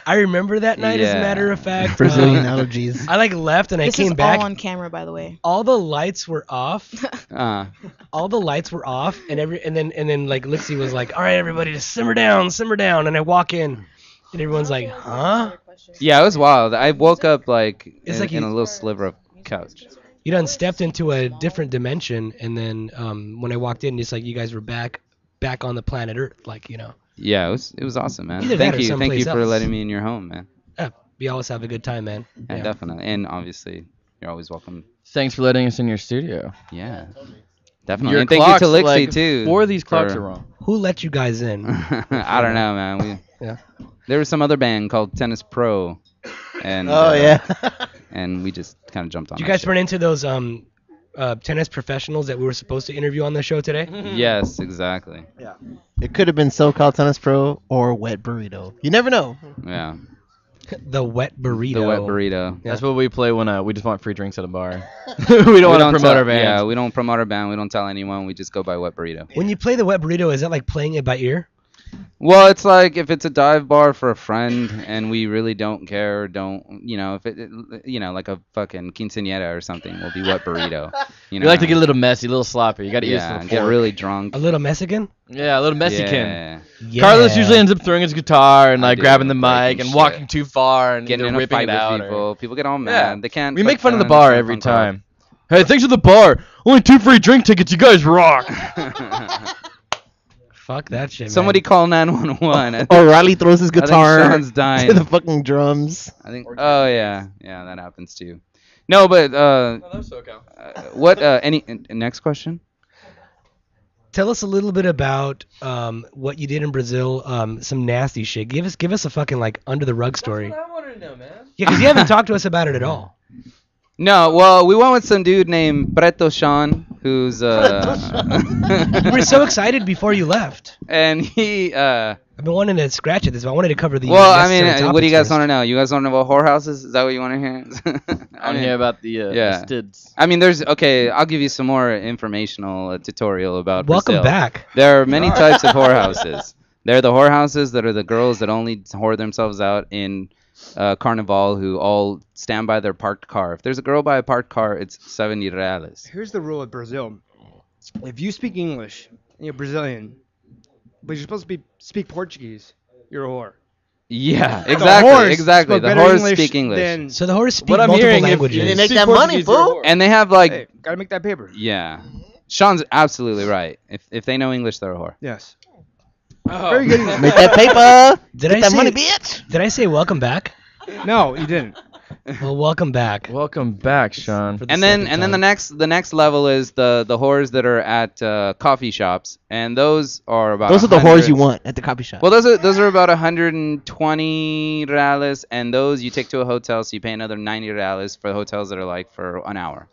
I remember that night, as a Yeah. matter of fact. Brazilian allergies. I like left and This I came is back. all on camera, by the way. All the lights were off. Uh, All the lights were off, and then like Lixie was like, "All right, everybody, just simmer down," and I walk in, and everyone's like, "Huh?" yeah, it was wild. I woke up like It's in, like in you- a little sliver of couch. You done stepped into a different dimension, and then when I walked in, it's like you guys were back on the planet Earth, Yeah, it was awesome, man. Either that Thank or you someplace for else. letting me in your home, man. Yeah, we always have a good time, man. Yeah, definitely. And obviously, you're always welcome. Thanks for letting us in your studio. Yeah, definitely. Your and thank you clocks, to Lixie like, too. 4 of these clocks for- are wrong. Who let you guys in? I don't know, man. Yeah. There was some other band called Tennis Pro, and Oh yeah. and we just kind of jumped on. Did you that guys shit. run into those tennis professionals that we were supposed to interview on the show today? Yes, exactly. Yeah. It could have been SoCal Tennis Pro or Wet Burrito. You never know. Yeah, The wet burrito. the wet burrito. That's what we play when we just want free drinks at a bar. we don't want to promote tell- our band. Yeah, we don't promote our band. We don't tell anyone. We just go by Wet Burrito. When you play the wet burrito, is that like playing it by ear? Well, it's like if it's a dive bar for a friend and we really don't care, if like a fucking quinceañera or something, we'll be Wet Burrito. We like to get a little messy, a little sloppy. You got to use yeah, the get fork. really drunk. A little Mexican? Yeah, a little Mexican. Yeah. Yeah. Carlos usually ends up throwing his guitar and I like do, grabbing the breaking mic and shit. walking too far and Getting either in a ripping fight it out. with or- people. People get all mad. Yeah. They can't. We put make fun of the down bar some every fun card. time. Hey, thanks for the bar. Only 2 free drink tickets. You guys rock. Fuck that shit, man. Somebody call 911. Or Riley throws his I think guitar Sean's dying. to the fucking drums. I think. Oh yeah, that happens too. No, but what? Any next question? Tell us a little bit about what you did in Brazil. Some nasty shit. Give us a fucking like under the rug story. I wanted to know, man. Yeah, because you haven't talked to us about it at all. No, well, we went with some dude named Preto Sean, who's You were so excited before you left. and he I've been wanting to scratch at this, but I wanted to cover the. well, I necessary mean, what do you topics guys first. want to know? You guys want to know about whorehouses? Is that what you want to hear? I want to hear about the yeah. stids. I mean, I'll give you some more informational tutorial about Welcome Brazil. back. There are many types of whorehouses. There are the whorehouses that are the girls that only whore themselves out in Carnival, who all stand by their parked car. If there's a girl by a parked car, it's 70 reales. Here's the rule of Brazil. If you speak English and you're Brazilian, but you're supposed to speak Portuguese, you're a whore. Yeah, The exactly, whores exactly. spoke The better whores English speak English. than- So the whores speak What I'm multiple hearing, if languages. you They make speak that money, Portuguese, you're a fool. whore. And they have like, Hey, gotta make that paper. yeah. Sean's absolutely right. If they know English, they're a whore. Yes. Oh. Very good English. Make that paper. Did Get I that say money, bitch. Did I say welcome back? No, you didn't. Well, welcome back. Welcome back, Sean. For the And then second the time. next level is the whores that are at coffee shops, and those are about Those are the 100 whores you want at the coffee shop. Well, those are about 120 reales, and those you take to a hotel, so you pay another 90 reales for hotels that are like for an hour.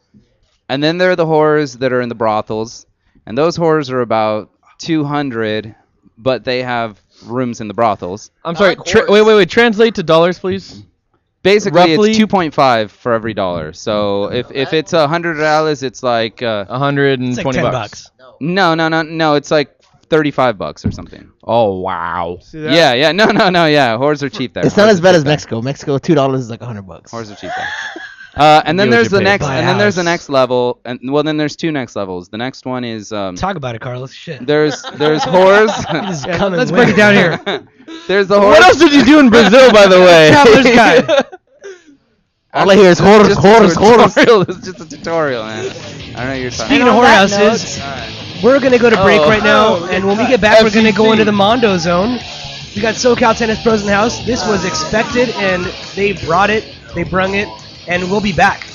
And then there are the whores that are in the brothels, and those whores are about 200, but they have rooms in the brothels. I'm sorry. Wait. Translate to dollars, please. Basically, roughly? it's 2.5 for every dollar. So if it's $100, it's like $120 It's like $10. No. It's like $35 or something. Oh wow. Yeah. No. Yeah, whores are cheap there. It's not Whores as are bad cheap as there. Mexico. Mexico, $2 is like $100. Whores are cheap there. And then Get what there's you the pay next, for. and then there's the next level, and well, then there's two next levels. The next one is Talk about it, Carlos. Shit. there's whores. This is coming let's with break it down here. There's the whores. What else did you do in Brazil, by the way? Traveler's guide. All I hear is horrors. It's just a tutorial, man. I don't know what you're talking Speaking of about. whorehouses, we're gonna go to break right now, and when we get back, we're gonna go into the Mondo zone. We got SoCal Tennis Pros in the house. This was expected, and they brought it, they brung it, and we'll be back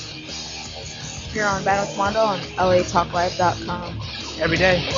You're on Band with Mondo on latalklive.com. every day.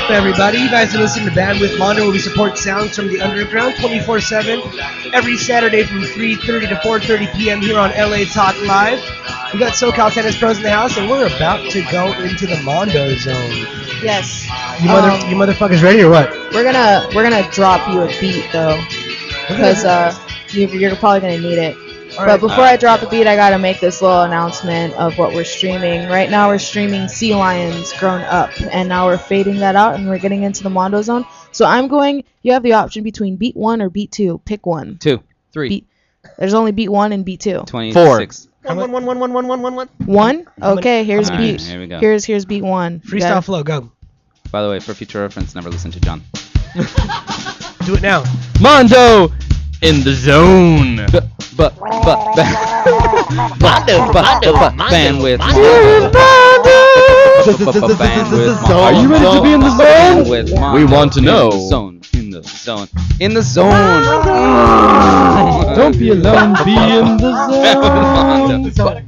up, everybody? You guys are listening to Band with Mondo, where we support sounds from the underground 24/7 every Saturday from 3:30 to 4:30 p.m. here on LA Talk Live. We got SoCal Tennis Pros in the house, and we're about to go into the Mondo zone. Yes. You motherfuckers ready or what? We're gonna drop you a beat though, because you're probably gonna need it. But before I drop the beat, I gotta make this little announcement of what we're streaming. Right now, we're streaming Sea Lions Grown Up, and now we're fading that out, and we're getting into the Mondo zone. So you have the option between beat 1 or beat 2. Pick one. 2, 3. There's only beat 1 and beat 2. 26. 1? Okay, here's All beat. right, here we go. Here's beat 1. Freestyle flow, go. By the way, for future reference, never listen to John. Do it now. Mondo in the zone. Band with Are you ready to be in the zone? We want to know. In the zone. In the zone. Don't be alone. Be in the zone.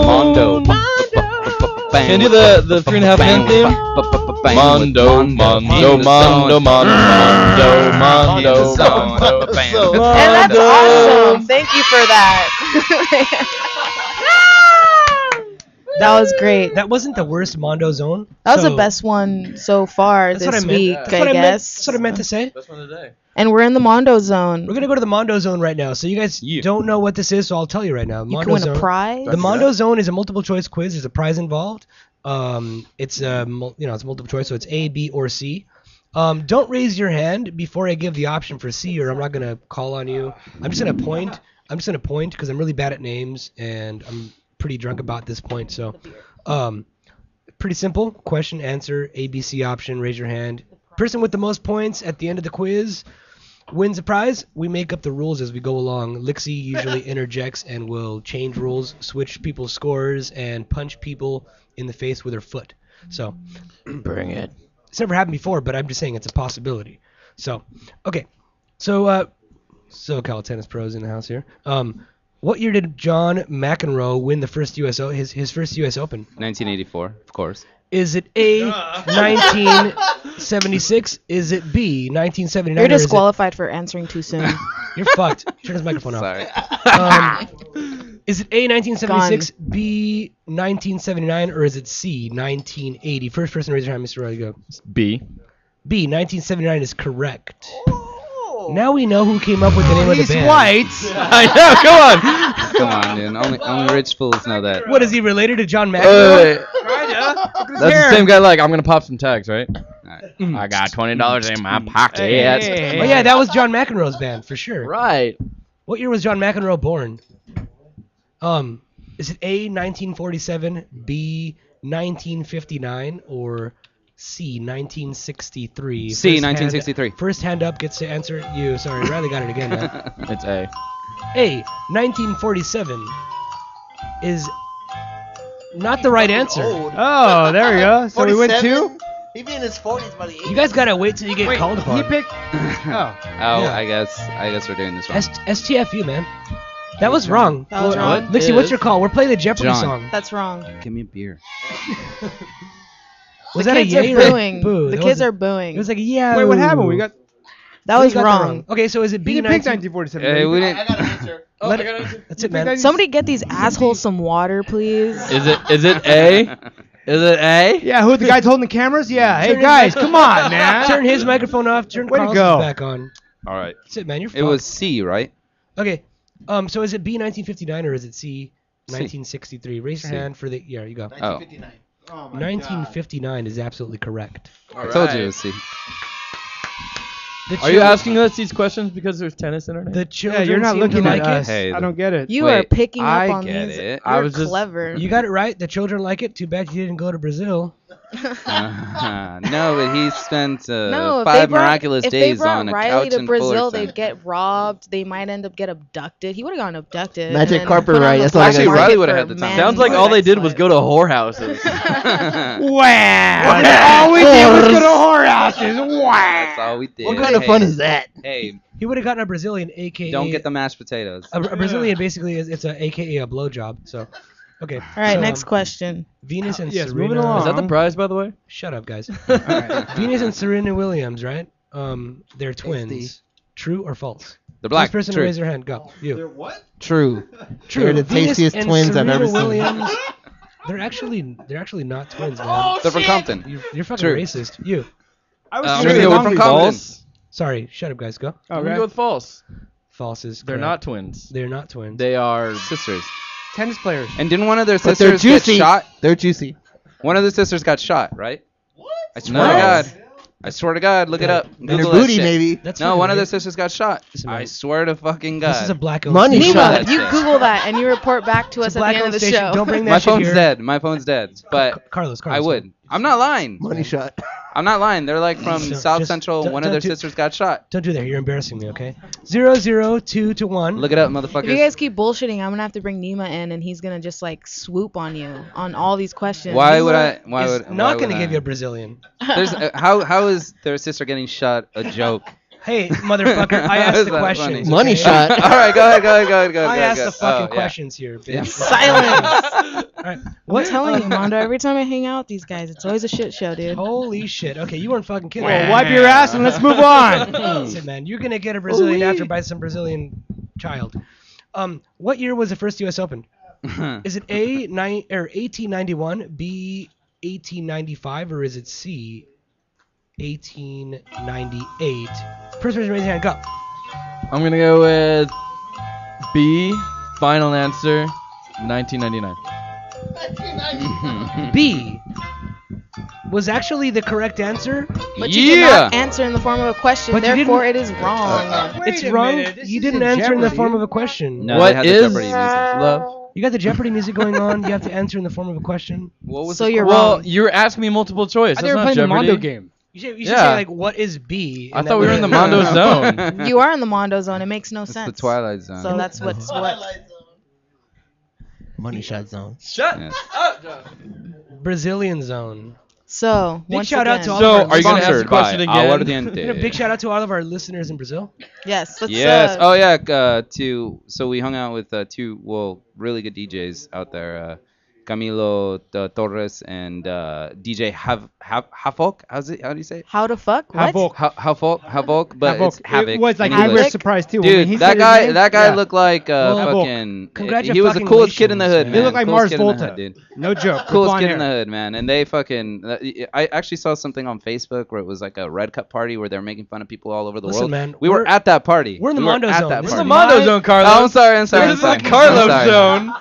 Mondo. Can you do the 3.5 man theme? Mondo, Mondo, Mondo, Mondo, Mondo, Mondo. And that's awesome. Thank you for that. That was great. That wasn't the worst Mondo zone. That was the best one so far this week, I guess. That's what I meant to say. Best one of the day. And we're in the Mondo zone. We're gonna go to the Mondo zone right now. So you guys don't know what this is, so I'll tell you right now. You can win a prize. The Mondo zone is a multiple choice quiz. There's a prize involved. It's it's multiple choice, so it's A, B, or C. Don't raise your hand before I give the option for C, or I'm not gonna call on you. I'm just gonna point because I'm really bad at names and I'm pretty drunk about this point. So, pretty simple question, answer, A, B, C option. Raise your hand. Person with the most points at the end of the quiz wins a prize. We make up the rules as we go along. Lixie usually interjects and will change rules, switch people's scores, and punch people in the face with her foot. So, bring it. It's never happened before, but I'm just saying it's a possibility. So, okay. So, SoCal Tennis Pros in the house here. What year did John McEnroe win the first his first U.S. Open? 1984, of course. Is it A, 1976? Is it B, 1979? You're disqualified for answering too soon. You're fucked. Turn his microphone off. Sorry. Is it A, 1976, B, 1979, or is it C, 1980? First person raise your hand, Mr. Rodrigo. B. B, 1979 is correct. Now we know who came up with the name of the band. He's white. I know. Come on. Come on, dude. Only rich fools know that. What, is he related to John McEnroe? That's the same guy. Like, I'm gonna pop some tags, right? Right. I got $20 in my pocket. Hey. Oh yeah, that was John McEnroe's band for sure. Right. What year was John McEnroe born? Is it A, 1947, B, 1959, or C, 1963? C, 1963. First hand up gets to answer. You, sorry, Riley got it again. Man. It's A. A, 1947 is not the right answer. Oh, there we go. So we went 2? He'd be in his 40s by the 80s. You guys gotta wait till you get called upon. He picked. Oh. Yeah. I guess we're doing this wrong. STFU, man. That was wrong. That was wrong. Lixie, what's your call? We're playing the Jeopardy John. song. That's wrong. Give me a beer. Was The that a kids are yay or a booing. boo? The That kids was- are booing. It was like, yeah. Wait, what happened? We got. That was wrong. Okay, so is it B, He picked 1947? 1947. We didn't. I got an answer. Let it- That's it, man. Somebody get these assholes some water, please. Is it A? Is it A? Yeah, who the guy holding the cameras? Yeah. Hey guys, come on, man. Turn his microphone off. Turn Way to Carl's go. back on. All right. That's it, man. You're It fucked. was C, right? Okay. So is it B, 1959, or is it C, 1963? Raise your C. hand for the. Yeah, you go. 1959. Oh my 1959 is absolutely correct. I told you it was C. The Are you chil- asking us these questions because there's tennis in our name? The Yeah, children you're not seem looking to at like us. it. Hey, I don't get it. You Wait, are picking up I on get these. it. You're I was just- clever. You got it right. The children like it. Too bad you didn't go to Brazil. No, but he spent No, if 5 they brought, miraculous if days they brought on a Riley couch to in Brazil, Fullerton. they'd get robbed. They might end up get abducted. He would have gotten abducted. Magic and then carpet put on ride, the that's all I black gotta Actually, say. Riley market would've for had the time. man Sounds like all they did was go to whorehouses. Wow. All we did was go to whorehouses. Wow. That's all we did. What kind of fun is that? Hey, He would have gotten a Brazilian, aka don't get the mashed potatoes. a Brazilian. Basically, it's a AKA a blowjob. So, Okay. All right, so, next question. Venus and Yes, Serena. moving along. Is that the prize, by the way? Shut up, guys. Venus and Serena Williams, right? They're twins. True or false? They're black. First person True. to raise their hand. Go. You. what? True. True. They're the Venus tastiest and twins I've Serena ever seen. Williams, they're actually not twins, man. They're from Compton. You're fucking True. racist. You. I was I'm thinking gonna go Mondo from balls. Compton. Sorry. Shut up, guys. Go. Oh, I'm gonna right. go with false. False is They're correct. not twins. They're not twins. They are. Sisters. Tennis players. And didn't one of their But they're sisters get juicy. shot? They're juicy. One of the sisters got shot, right? What? I swear No. to God. I swear to God. Look it up. And their Google that booty, shit. maybe. That's No, fucking one of their weird. sisters got shot. Listen, I man. swear to fucking God. This is a black-owned Money station. shot. Nima, you Google that and you report back to us It's a at the end of black-owned the station. show. Don't bring that My shit phone's here. dead. My phone's dead. But Carlos. I would. I'm not lying. Money shot. I'm not lying. They're like from So, South just Central. don't- One of their don't do- sisters got shot. Don't do that. You're embarrassing me, okay? 0-0-2-1. Look it up, If motherfuckers. you guys keep bullshitting, I'm gonna have to bring Nima in, and he's gonna just like swoop on you on all these questions. Why would I? Why is would? not why going to would give I? you a Brazilian. There's, how is their sister getting shot a joke? Hey, motherfucker, I How asked is the that questions. funny? Money okay? shot. All right, go ahead. I asked go. the fucking Oh, yeah. questions here, bitch. Yeah. Silence. All right. I'm telling you, Mondo. Every time I hang out with these guys, it's always a shit show, dude. Holy shit. Okay, you weren't fucking kidding. Well, wipe your ass and let's move on. Listen, man, you're going to get a Brazilian after by some Brazilian child. What year was the first U.S. Open? Is it A, 1891, B, 1895, or is it C, 1898? First person to raise your hand, go. I'm gonna go with B. Final answer. 1999. B was actually the correct answer. But you did not answer in the form of a question, But you therefore it didn't- is wrong. It's wrong. You didn't answer in the form of a question. No, What they had the is Jeopardy music. love? You got the Jeopardy music going on. You have to answer in the form of a question. What was So the you're Well, wrong. you're asking me multiple choice. I That's thought we were not playing the Jeopardy. Mondo game. You should Yeah. say, like, what is B? I And thought that we were way- in the Mondo zone. You are in the Mondo zone. It makes no It's sense. the Twilight Zone. So that's what's what. Money shot zone. Shut Yes. up. Brazilian zone. So Big once shout again, out to all So, of our are you gonna ask Sponsored the question by again? Aguardiente. A big shout out to all of our listeners in Brazil. yes, let's, Yes. Oh yeah. So we hung out with two really good DJs out there. Camilo Torres and DJ Havok. How do you say it? How to fuck? What? Havok, but it's Havoc. It was like in we English. were surprised too. when he Dude, said his that name, guy yeah. looked like Well, fucking. He was the congratulations, coolest kid in the hood, man. man. He looked like Coolest Mars kid in the Volta. hood, dude. No joke. Coolest Blonde kid in the hair. hood, man. And they fucking. I actually saw something on Facebook where it was like a red cup party where they were making fun of people all over the Listen, world. man, we were we're- at that party. we're in the We were Mondo at zone. that This is party. the Mondo zone, Carlos. Oh, I'm sorry. This is the I'm Carlos sorry. zone.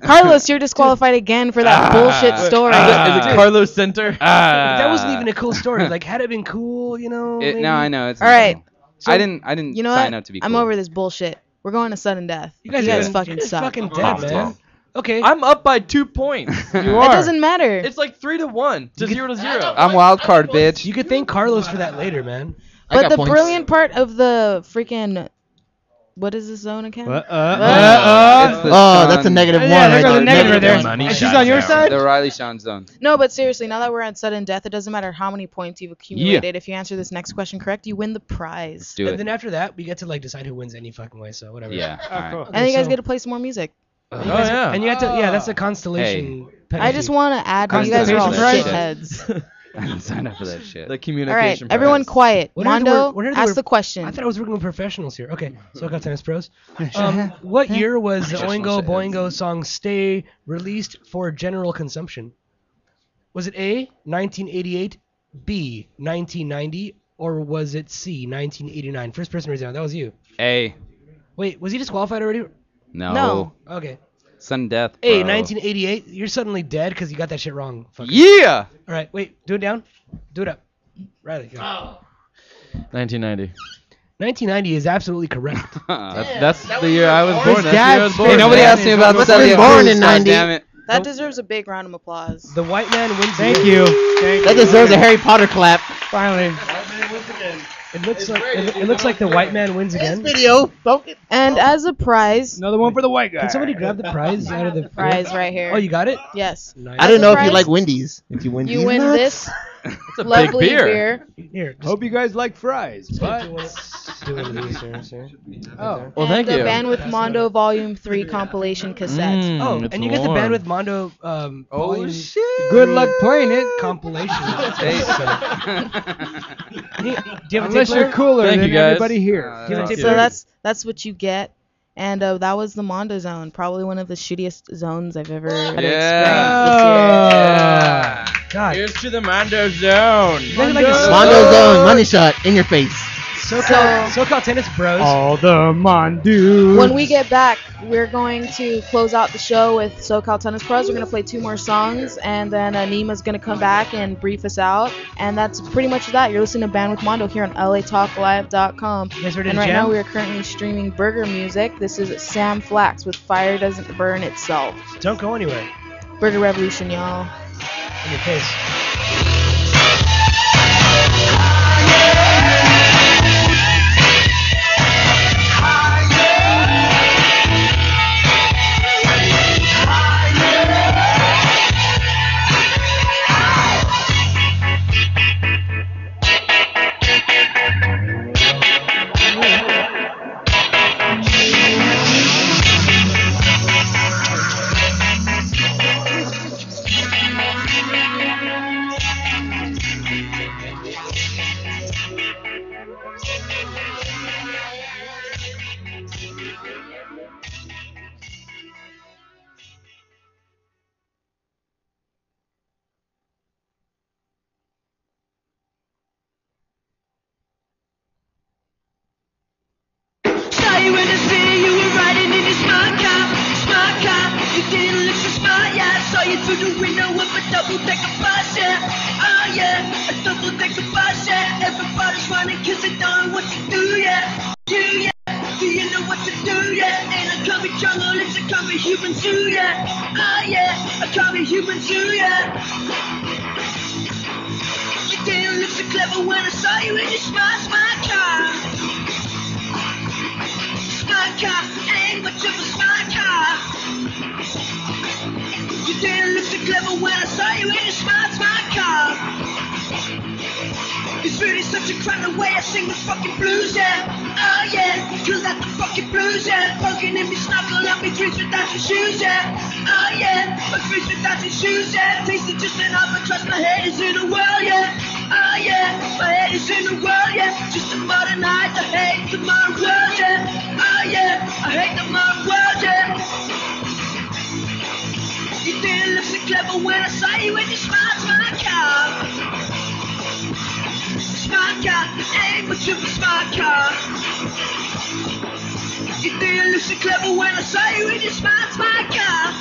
Carlos, you're disqualified again for that bullshit story. Is it Carlos Center? That wasn't even a cool story. Like, had it been cool, you know? maybe? No, I know. It's All not right. cool. So, I didn't You know sign what? up to be I'm cool. over this bullshit. We're going to sudden death. You guys, fucking suck. fucking dead, man. Okay. I'm up by 2 points. You It are. doesn't matter. It's like 3-1 to 0-0. I'm wild card, bitch. You could thank Carlos for that later, man. But the brilliant part of the freaking what is this zone again? It's the Oh, that's a Sean- negative one Yeah, right there goes there. a negative right there. Money And shot she's on your zone. side? The Riley Sean zone. No, but seriously, now that we're at sudden death, it doesn't matter how many points you've accumulated. If you answer this next question correct, you win the prize. Do And it. then after that, we get to like decide who wins any fucking way. So whatever. Yeah. Oh, all right. cool. And then you guys so- get to play some more music. And you guys- yeah. And you have to. Yeah, that's a constellation. pet I just peeve. want to add, but you guys are all Constipation shitheads. I didn't sign up for that shit. The All right, communication. everyone prize. quiet. What are the Mondo, word- what are the ask word- the question. I thought I was working with professionals here. Okay, SoCal Tennis Pros. What year was the Oingo Boingo song "Stay" released for general consumption? Was it A, 1988, B, 1990, or was it C, 1989? First person raised down. That was you. A. Wait, was he disqualified already? No. No. Okay. Sudden death. A, bro. 1988. You're suddenly dead because you got that shit wrong. Fucker. Yeah. All right, wait. Do it down. Do it up. Riley, go. 1990. 1990 is absolutely correct. That's the year I was born. That's the year I was dad's born. Hey, nobody man. asked me about Let's Celia be born Cruz, in 90. goddammit. That deserves a big round of applause. The white man wins. Thank the you. Thank That you. deserves a Harry Potter clap. Finally. It looks like the white man wins again. Video. And as a prize, Another one for the white guy. Can somebody grab the prize out of the prize right here. Oh, you got it? Yes. Nice. I don't know if you Prize? like Wendy's. If you win You these win nuts. this That's a Lovely big beer. Here, just Hope you guys like fries. But do one of these, sir. oh, Well, thank and you. the Bandwidth Mondo Volume 3 compilation cassette. Oh, It's and you get the warm. Bandwidth Mondo volume shit. good luck playing it. compilation. Tape. do you have a tape Unless player? you're cooler Thank than you, guys. everybody here. Do you have a tape So player? that's what you get. And that was the Mondo Zone, probably one of the shittiest zones I've ever had to Yeah. experience God. Here's to the Mondo Zone. Mondo Zone, money shot in your face. SoCal Tennis Bros. All the Mondu. When we get back, we're going to close out the show with SoCal Tennis Pros. We're going to play 2 more songs, and then Nima's going to come back and brief us out. And that's pretty much that. You're listening to Bandwidth Mondo here on LATalkLive.com. You guys ready And to right jam? now we are currently streaming Burger Music. This is Sam Flax with Fire Doesn't Burn Itself. Don't go anywhere. Burger Revolution, y'all. In your face. Saw you in the city, you were riding in your smart car. You didn't look so smart, yeah. I saw you through the window of a double-decker bus, yeah. Oh yeah, a double-decker bus, yeah. Everybody's running 'cause they don't know what to do, yeah. Do you know what to do, yeah? Ain't a common jungle, it's a common human zoo, yeah. Oh yeah, a common human zoo, yeah. You didn't look so clever when I saw you in your smart car. Smart car, ain't much of a smart car. You didn't look so clever when I saw you in your smart car. It's really such a crap the way I sing the fucking blues, yeah. Oh yeah, feel that the fucking blues, yeah. Poking in me snuffle up me dreams without your shoes, yeah. Oh yeah, my dreams without your shoes, yeah. Tasting just enough, but trust my head is in the world, yeah. Oh yeah, my head is in the world, yeah. Just a modern night, I hate the modern world, yeah. Oh yeah, I hate the modern world, yeah. You didn't look so clever when I saw you in your smart car. Smart car, ain't much of a smart car. You didn't look so clever when I saw you in your smart car.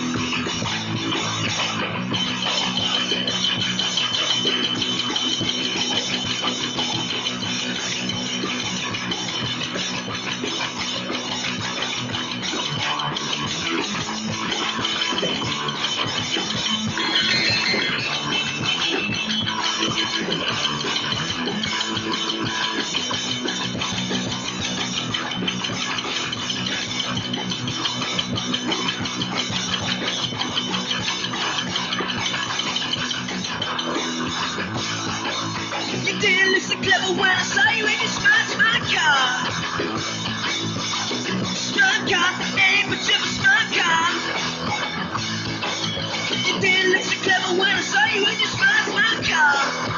You didn't look so clever when I saw you in your smart car. Smart car, ain't much of a smart car. You didn't look so clever when I saw you in your smart car.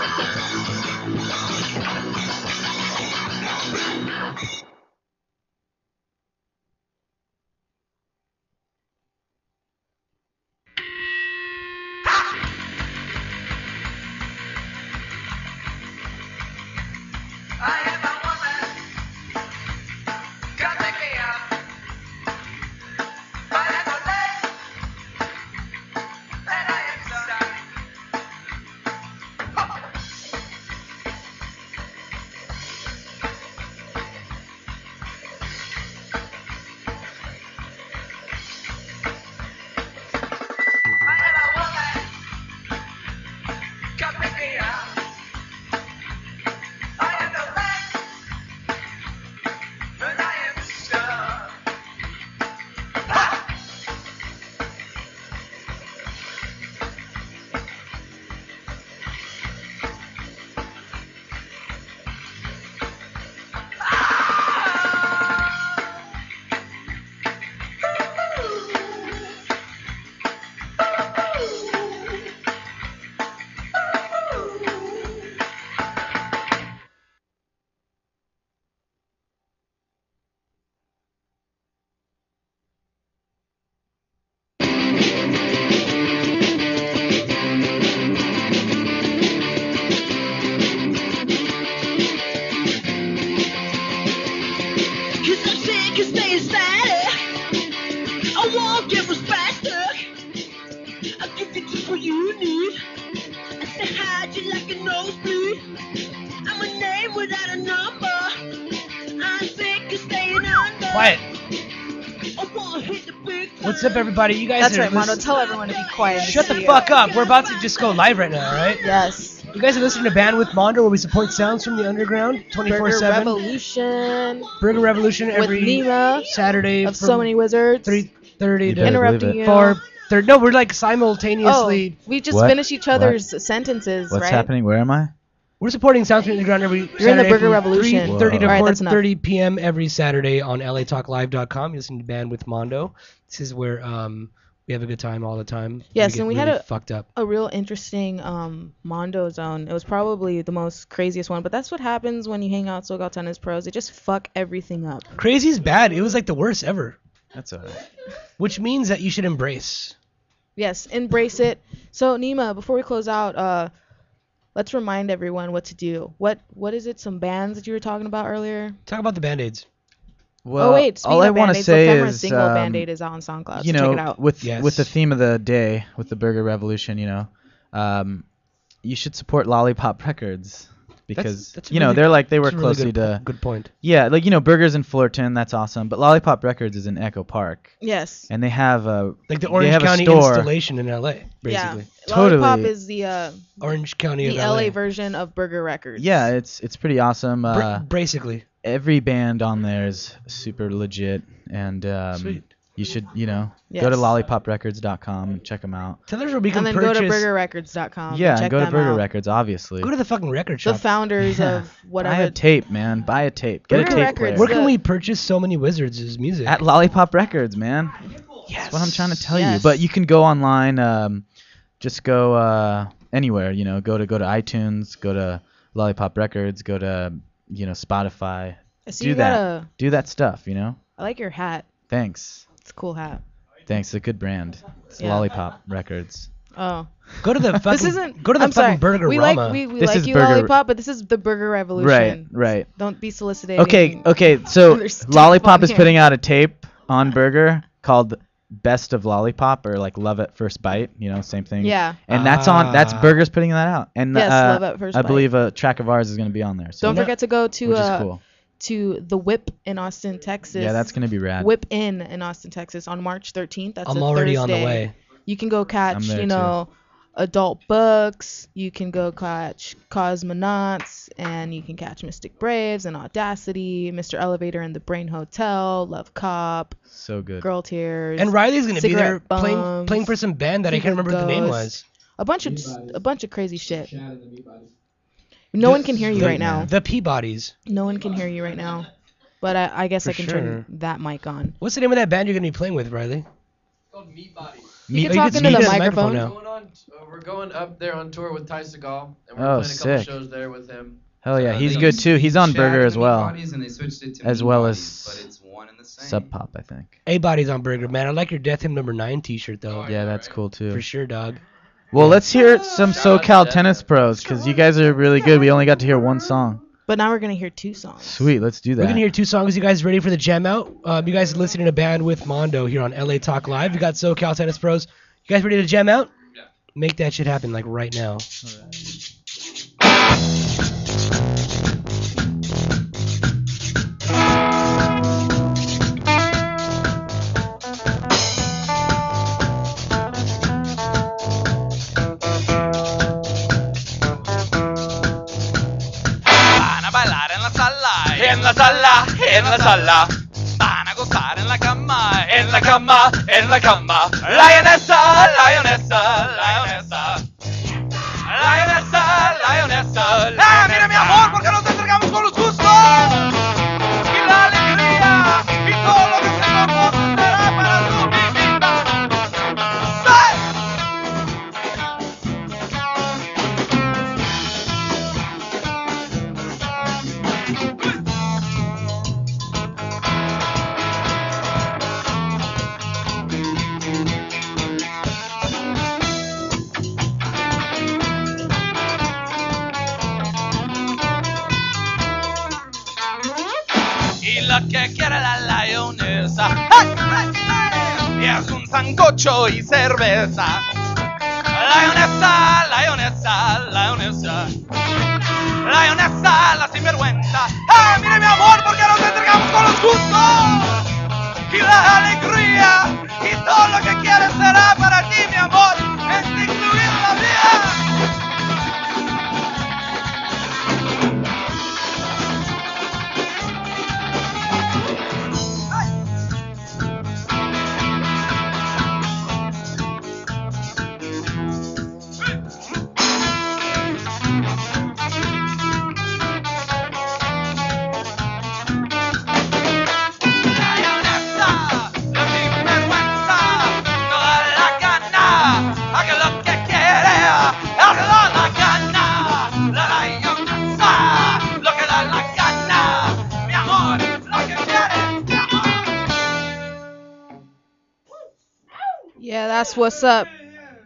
Come pick me up. But I don't let give you just what you need. I say hide you like a nosebleed. I'm a name without a number. I'm sick of staying under. Quiet. I wanna hit the big What's up, everybody? You guys That's are right, Mondo. listening- Tell everyone to be quiet. Shut the fuck up. We're about to just go live right now, all right? Yes. You guys are listening to Bandwidth Mondo, where we support sounds from the underground 24/7. Burger Revolution. Burger Revolution With every Nima Saturday of from So Many Wizards. 3:30 You to better Interrupting believe it. you. 4:30. No, we're like simultaneously. Oh, we just What? finished each other's sentences, What's right? happening? Where am I? We're supporting sounds from the underground every You're in the Saturday Burger from Revolution. 3:30 to Whoa. All right, that's enough. 4:30 p.m. every Saturday on LATalkLive.com. You're listening to Bandwidth Mondo. This is where we have a good time all the time. Yes, get and we really had fucked up. a real interesting Mondo zone. It was probably the most craziest one, but that's what happens when you hang out with SoCal Tennis Pros. They just fuck everything up. Crazy's bad. It was like the worst ever. That's alright. Which means that you should embrace. Yes, embrace it. So Nima, before we close out, let's remind everyone what to do. What is it? Some bands that you were talking about earlier? Talk about the Band-Aids. Well, Oh wait, speaking all I of want to Band-Aids, say the Cameron's is, single Band-Aid is out on SoundCloud. you so know, check it out. with Yes. the theme of the day, with the Burger Revolution, you should support Lollipop Records because that's you know really- they work that's a really closely to. good point. Yeah, like Burgers in Fullerton, that's awesome. But Lollipop Records is in Echo Park, Yes. and they have a Like the they Orange have County a store. installation in LA, basically. Yeah. Totally. Lollipop is the Orange County of LA version of Burger Records. Yeah, it's pretty awesome. Basically. Every band on there is super legit, and Sweet. you should go to Yes. lollipoprecords.com and check them out. Tell us where we can And then purchase. go to burgerrecords.com. Yeah, and check and go to them Burger out. Records, obviously. Go to the fucking record The shop. founders Yeah. of whatever. Buy a tape, man. Buy a tape. Get Burger a tape Records, player. Where can we purchase So Many Wizards' music? At Lollipop Records, man. Yes. That's what I'm trying to tell you. Yes. But you can go online. Just go anywhere. Go to iTunes. Go to Lollipop Records. Go to Spotify. I see Do you that. got a- Do that stuff. I like your hat. Thanks. It's a cool hat. Thanks. It's a good brand. It's Yeah. Lollipop Records. Oh. Go to the fucking. This isn't. Go to the I'm fucking sorry. Burger We Rama. like we This like is you Burger- Lollipop, but this is the Burger Revolution. Right. Don't be soliciting. Okay. So Other stuff Lollipop on is here. putting out a tape on Burger called Best of Lollipop or like Love at First Bite. Same thing. Yeah. And that's Burger's putting that out. And Yes, Love at First I Bite. believe a track of ours is going to be on there. So Don't forget to go to which is cool. to the Whip in Austin, Texas. Yeah, that's going to be rad. Whip in Austin, Texas on March 13th. That's I'm a already on the Thursday. way. You can go catch, I'm there adult books. You can go catch Cosmonauts, and you can catch Mystic Braves and Audacity, Mr. Elevator and the Brain Hotel, Love Cop, So good. Girl Tears. And Riley's gonna be there Cigarette playing Bums, for some band that I can't remember what the name was. A bunch of crazy shit. No one can hear you right now. The Peabodies. No one can hear you right now. But I guess For I can sure. turn that mic on. What's the name of that band you're gonna be playing with, Riley? You can oh, talk can into speak the into microphone. now. We're going up there on tour with Ty Segall, and we're Oh, playing a couple sick. shows there with him. Hell yeah, So he's they good used too. He's on Shad Burger and as the well. Meatbodies, and they switched it to As well Meatbodies, as but it's one and the same. Sub Pop, I think. A-Body's on Burger, man. I like your Death Hymn number 9 t-shirt, though. Yeah, that's cool too. For sure, dog. Well, let's hear some SoCal Tennis Pros because you guys are really good. We only got to hear one song. But now we're going to hear two songs. Sweet, let's do that. We're going to hear 2 songs. You guys ready for the jam out? You guys are listening to Band with Mondo here on LA Talk Live. We got SoCal Tennis Pros. You guys ready to jam out? Yeah. Make that shit happen, like, right now. Van a bailar en la sala, en la sala, en la sala. Van a gozar en la cama, en la cama, en la cama. Lionessa, lionessa, lionessa. Lionessa, lionessa. Mira mi amor, porque nos entregamos con los gustos. Y la alegría, y todo lo que tengamos será para tu vida. ¡Sí! Y lo que quiere la lionesa es un sancocho y cerveza. gusto y la alegría y todo lo que quieres será para ti, mi amor, es incluir la vida. Yeah, that's what's up.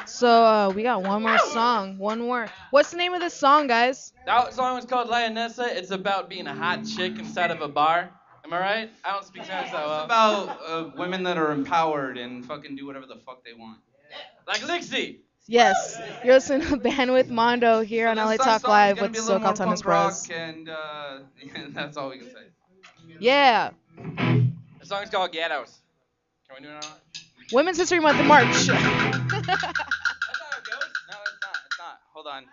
So we got one more song. One more. What's the name of this song, guys? That song was called Lionessa. It's about being a hot chick inside of a bar. Am I right? I don't speak Spanish that well. It's about women that are empowered and fucking do whatever the fuck they want. Like Lixie. Yes. You're listening to Band with Mondo here on LA Talk Live with SoCal Tennis Pros. And that's all we can say. Yeah. The song's called Ghettos. Can we do it now? Women's History Month in March. That's not how it goes? No, it's not. It's not. Hold on.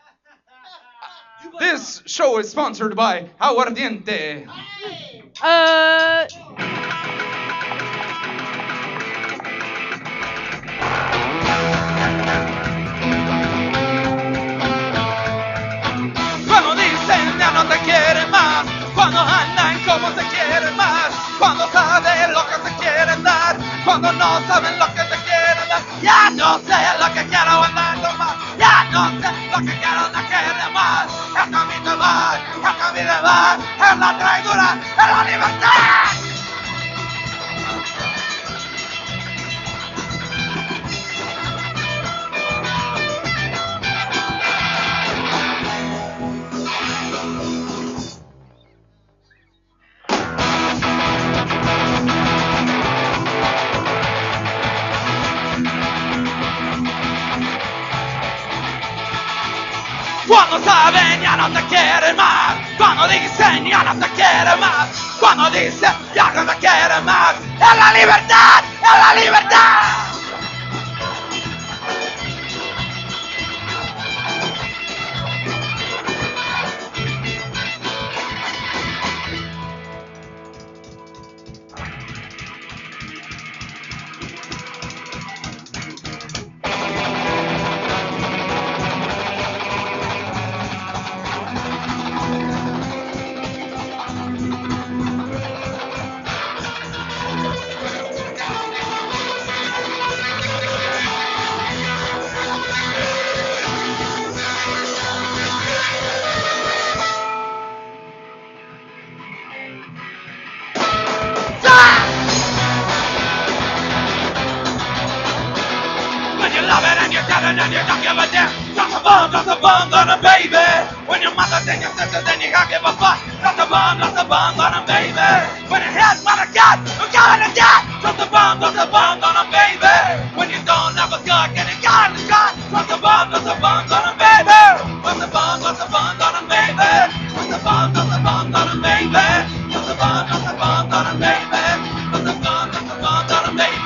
This show is sponsored by Aguardiente. Cuando dicen ya no te quieren más, cuando andan como se quieren más, cuando saben lo que se quieren dar, cuando no saben lo que te quieren dar, ya no sé lo que quiero andando más, ya no sé lo que quiero no quiere más, el camino va, el camino va, es la traidura, es la libertad. Cuando saben ya no te quieren más, cuando dicen ya no te quieren más, cuando dicen ya no te quieren más, es la libertad, es la libertad. When you love it and you got it and you don't give a damn, drop the bomb on 'em, baby. When your mother and your sister, then you can't give a fuck. Drop the bomb on 'em, baby. When you hit mother God, you got it and die. Drop the bomb on 'em, baby. When you don't have a gun and you got it and shot, drop the bomb on 'em, baby. Drop the bomb on 'em, baby. Drop the bomb on 'em, baby. Drop the bomb on 'em, baby. Drop the bomb on 'em, baby.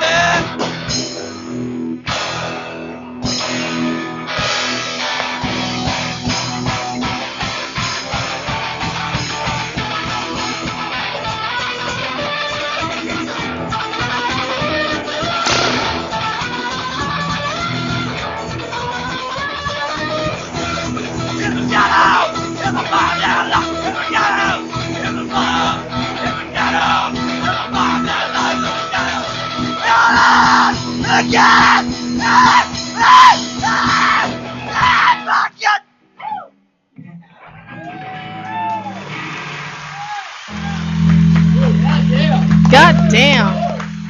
God damn.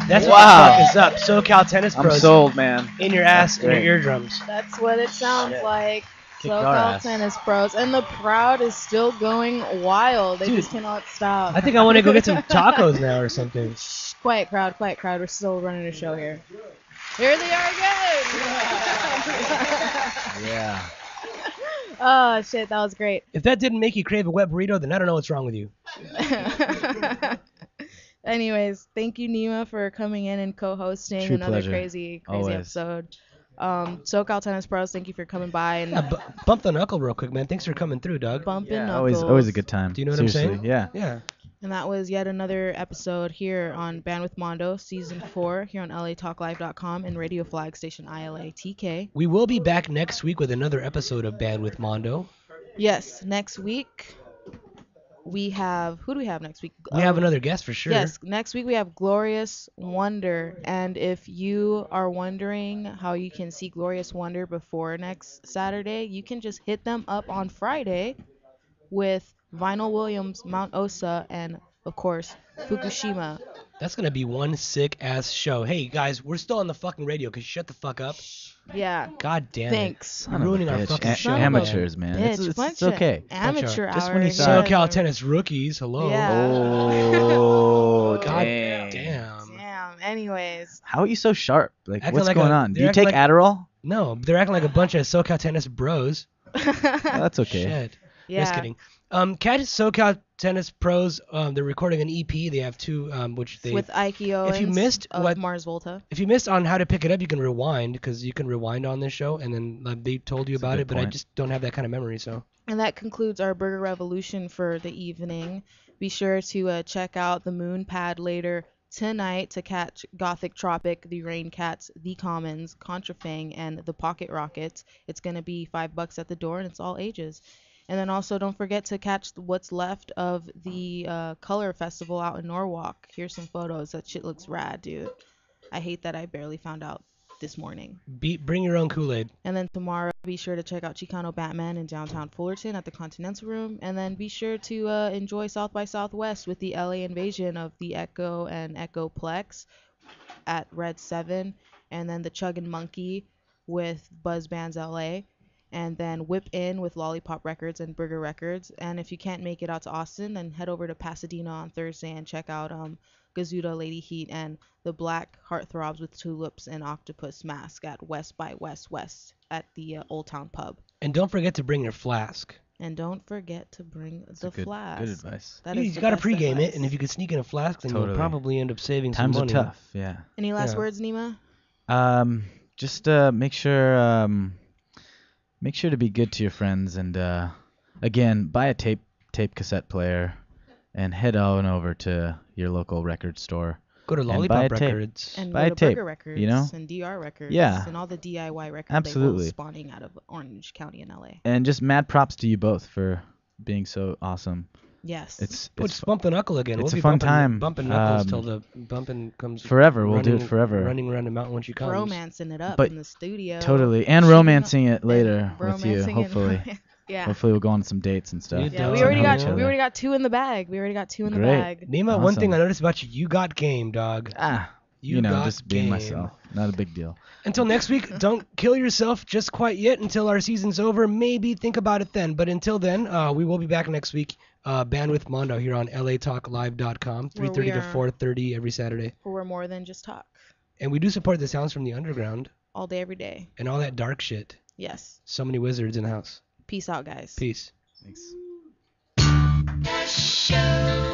That's Wow. what the fuck is up. SoCal Tennis I'm Pros. sold, man. In your ass, That's in your great. eardrums. That's what it sounds like. Kicked our SoCal ass. Tennis Pros. And the crowd is still going wild. They just cannot stop. I think I want to go get some tacos now or something. Quiet crowd, quiet crowd. We're still running a show here. Here they are again. Yeah. Oh, shit. That was great. If that didn't make you crave a wet burrito, then I don't know what's wrong with you. Anyways, thank you, Nima, for coming in and co-hosting True another pleasure. crazy Always. episode. SoCal Tennis Pros, thank you for coming by and Bump the knuckle real quick, man. Thanks for coming through, Doug. bumping Yeah, knuckles. always a good time. Do you know what Seriously, I'm saying? Yeah. Yeah. And that was yet another episode here on Bandwidth Mondo, Season 4, here on LATalkLive.com and Radio Flag Station ILA-TK. We will be back next week with another episode of Bandwidth Mondo. Yes, next week we have... Who do we have next week? We have another guest for sure. Yes, next week we have Glorious Wonder. And if you are wondering how you can see Glorious Wonder before next Saturday, you can just hit them up on Friday with Vinyl Williams, Mount Osa, and, of course, Fukushima. That's going to be one sick-ass show. Hey, guys, we're still on the fucking radio. Could you shut the fuck up? Yeah. God damn Thanks. it. You're ruining our fucking show. Amateurs, man. It's okay. Amateur Just hour. when you SoCal Tennis rookies. Hello. Yeah. Oh, God dang. damn. Damn. Anyways. How are you so sharp? Like, Acting what's like going a- on? Do they're you acting take like- Adderall? No, they're acting like a bunch of SoCal Tennis bros. That's okay. Shit. Yeah. Just kidding. Catch SoCal Tennis Pros. They're recording an EP. They have two, which they... With Ike Owens if you missed of what Mars Volta. If you missed on how to pick it up, you can rewind, because you can rewind on this show, and then they told you That's a about good it, but I point. just don't have that kind of memory, so... And that concludes our Burger Revolution for the evening. Be sure to check out the Moon Pad later tonight to catch Gothic Tropic, the Rain Cats, the Commons, Contrafang, and the Pocket Rockets. It's going to be $5 at the door, and it's all ages. And then also don't forget to catch what's left of the Color Festival out in Norwalk. Here's some photos. That shit looks rad, dude. I hate that I barely found out this morning. Bring your own Kool-Aid. And then tomorrow, be sure to check out Chicano Batman in downtown Fullerton at the Continental Room. And then be sure to enjoy South by Southwest with the LA invasion of the Echo and Echoplex at Red 7. And then the Chuggin' Monkey with Buzz Bands LA. And then Whip In with Lollipop Records and Burger Records. And if you can't make it out to Austin, then head over to Pasadena on Thursday and check out Gazuda, Lady Heat, and the Black Heartthrobs with Tulips and Octopus Mask at West by West at the Old Town Pub. And don't forget to bring your flask. And don't forget to bring the flask. Good advice. That you is the got to best pregame advice. it, and if you could sneak in a flask, then Totally. you'll probably end up saving Times some are money. tough, yeah. Any last Yeah. words, Nima? Just make sure to be good to your friends, and again, buy a tape cassette player and head on over to your local record store. Go to and buy Lollipop a tape. Records. And buy go a to tape, Burger Records you know? and DR Records. Yeah. And all the DIY record Absolutely. labels spawning out of Orange County in LA. And just mad props to you both for being so awesome. Yes. It's Let's bump the knuckle again. It's We'll a be fun bumping, time. Bumping knuckles till the bumping comes. Forever. We'll do running- it forever. Running around the mountain when she comes. Romancing it up But in the studio. Totally. And romancing it later with you, romancing and hopefully. Yeah. Hopefully we'll go on some dates and stuff. Yeah, we Get to already know got each other. we already got two in the bag. Great. bag. Nima, one thing Awesome. I noticed about you, you got game, dog. You know, got just being game. myself. Not a big deal. Until next week, don't kill yourself just quite yet until our season's over. Maybe think about it then. But until then, we will be back next week. Bandwidth Mondo here on LATalkLive.com, 3:30 to 4:30 every Saturday. Where we're more than just talk. And we do support the sounds from the underground All day, every day. and all that dark shit. Yes. So many wizards in the house. Peace out, guys. Peace. Thanks. Show.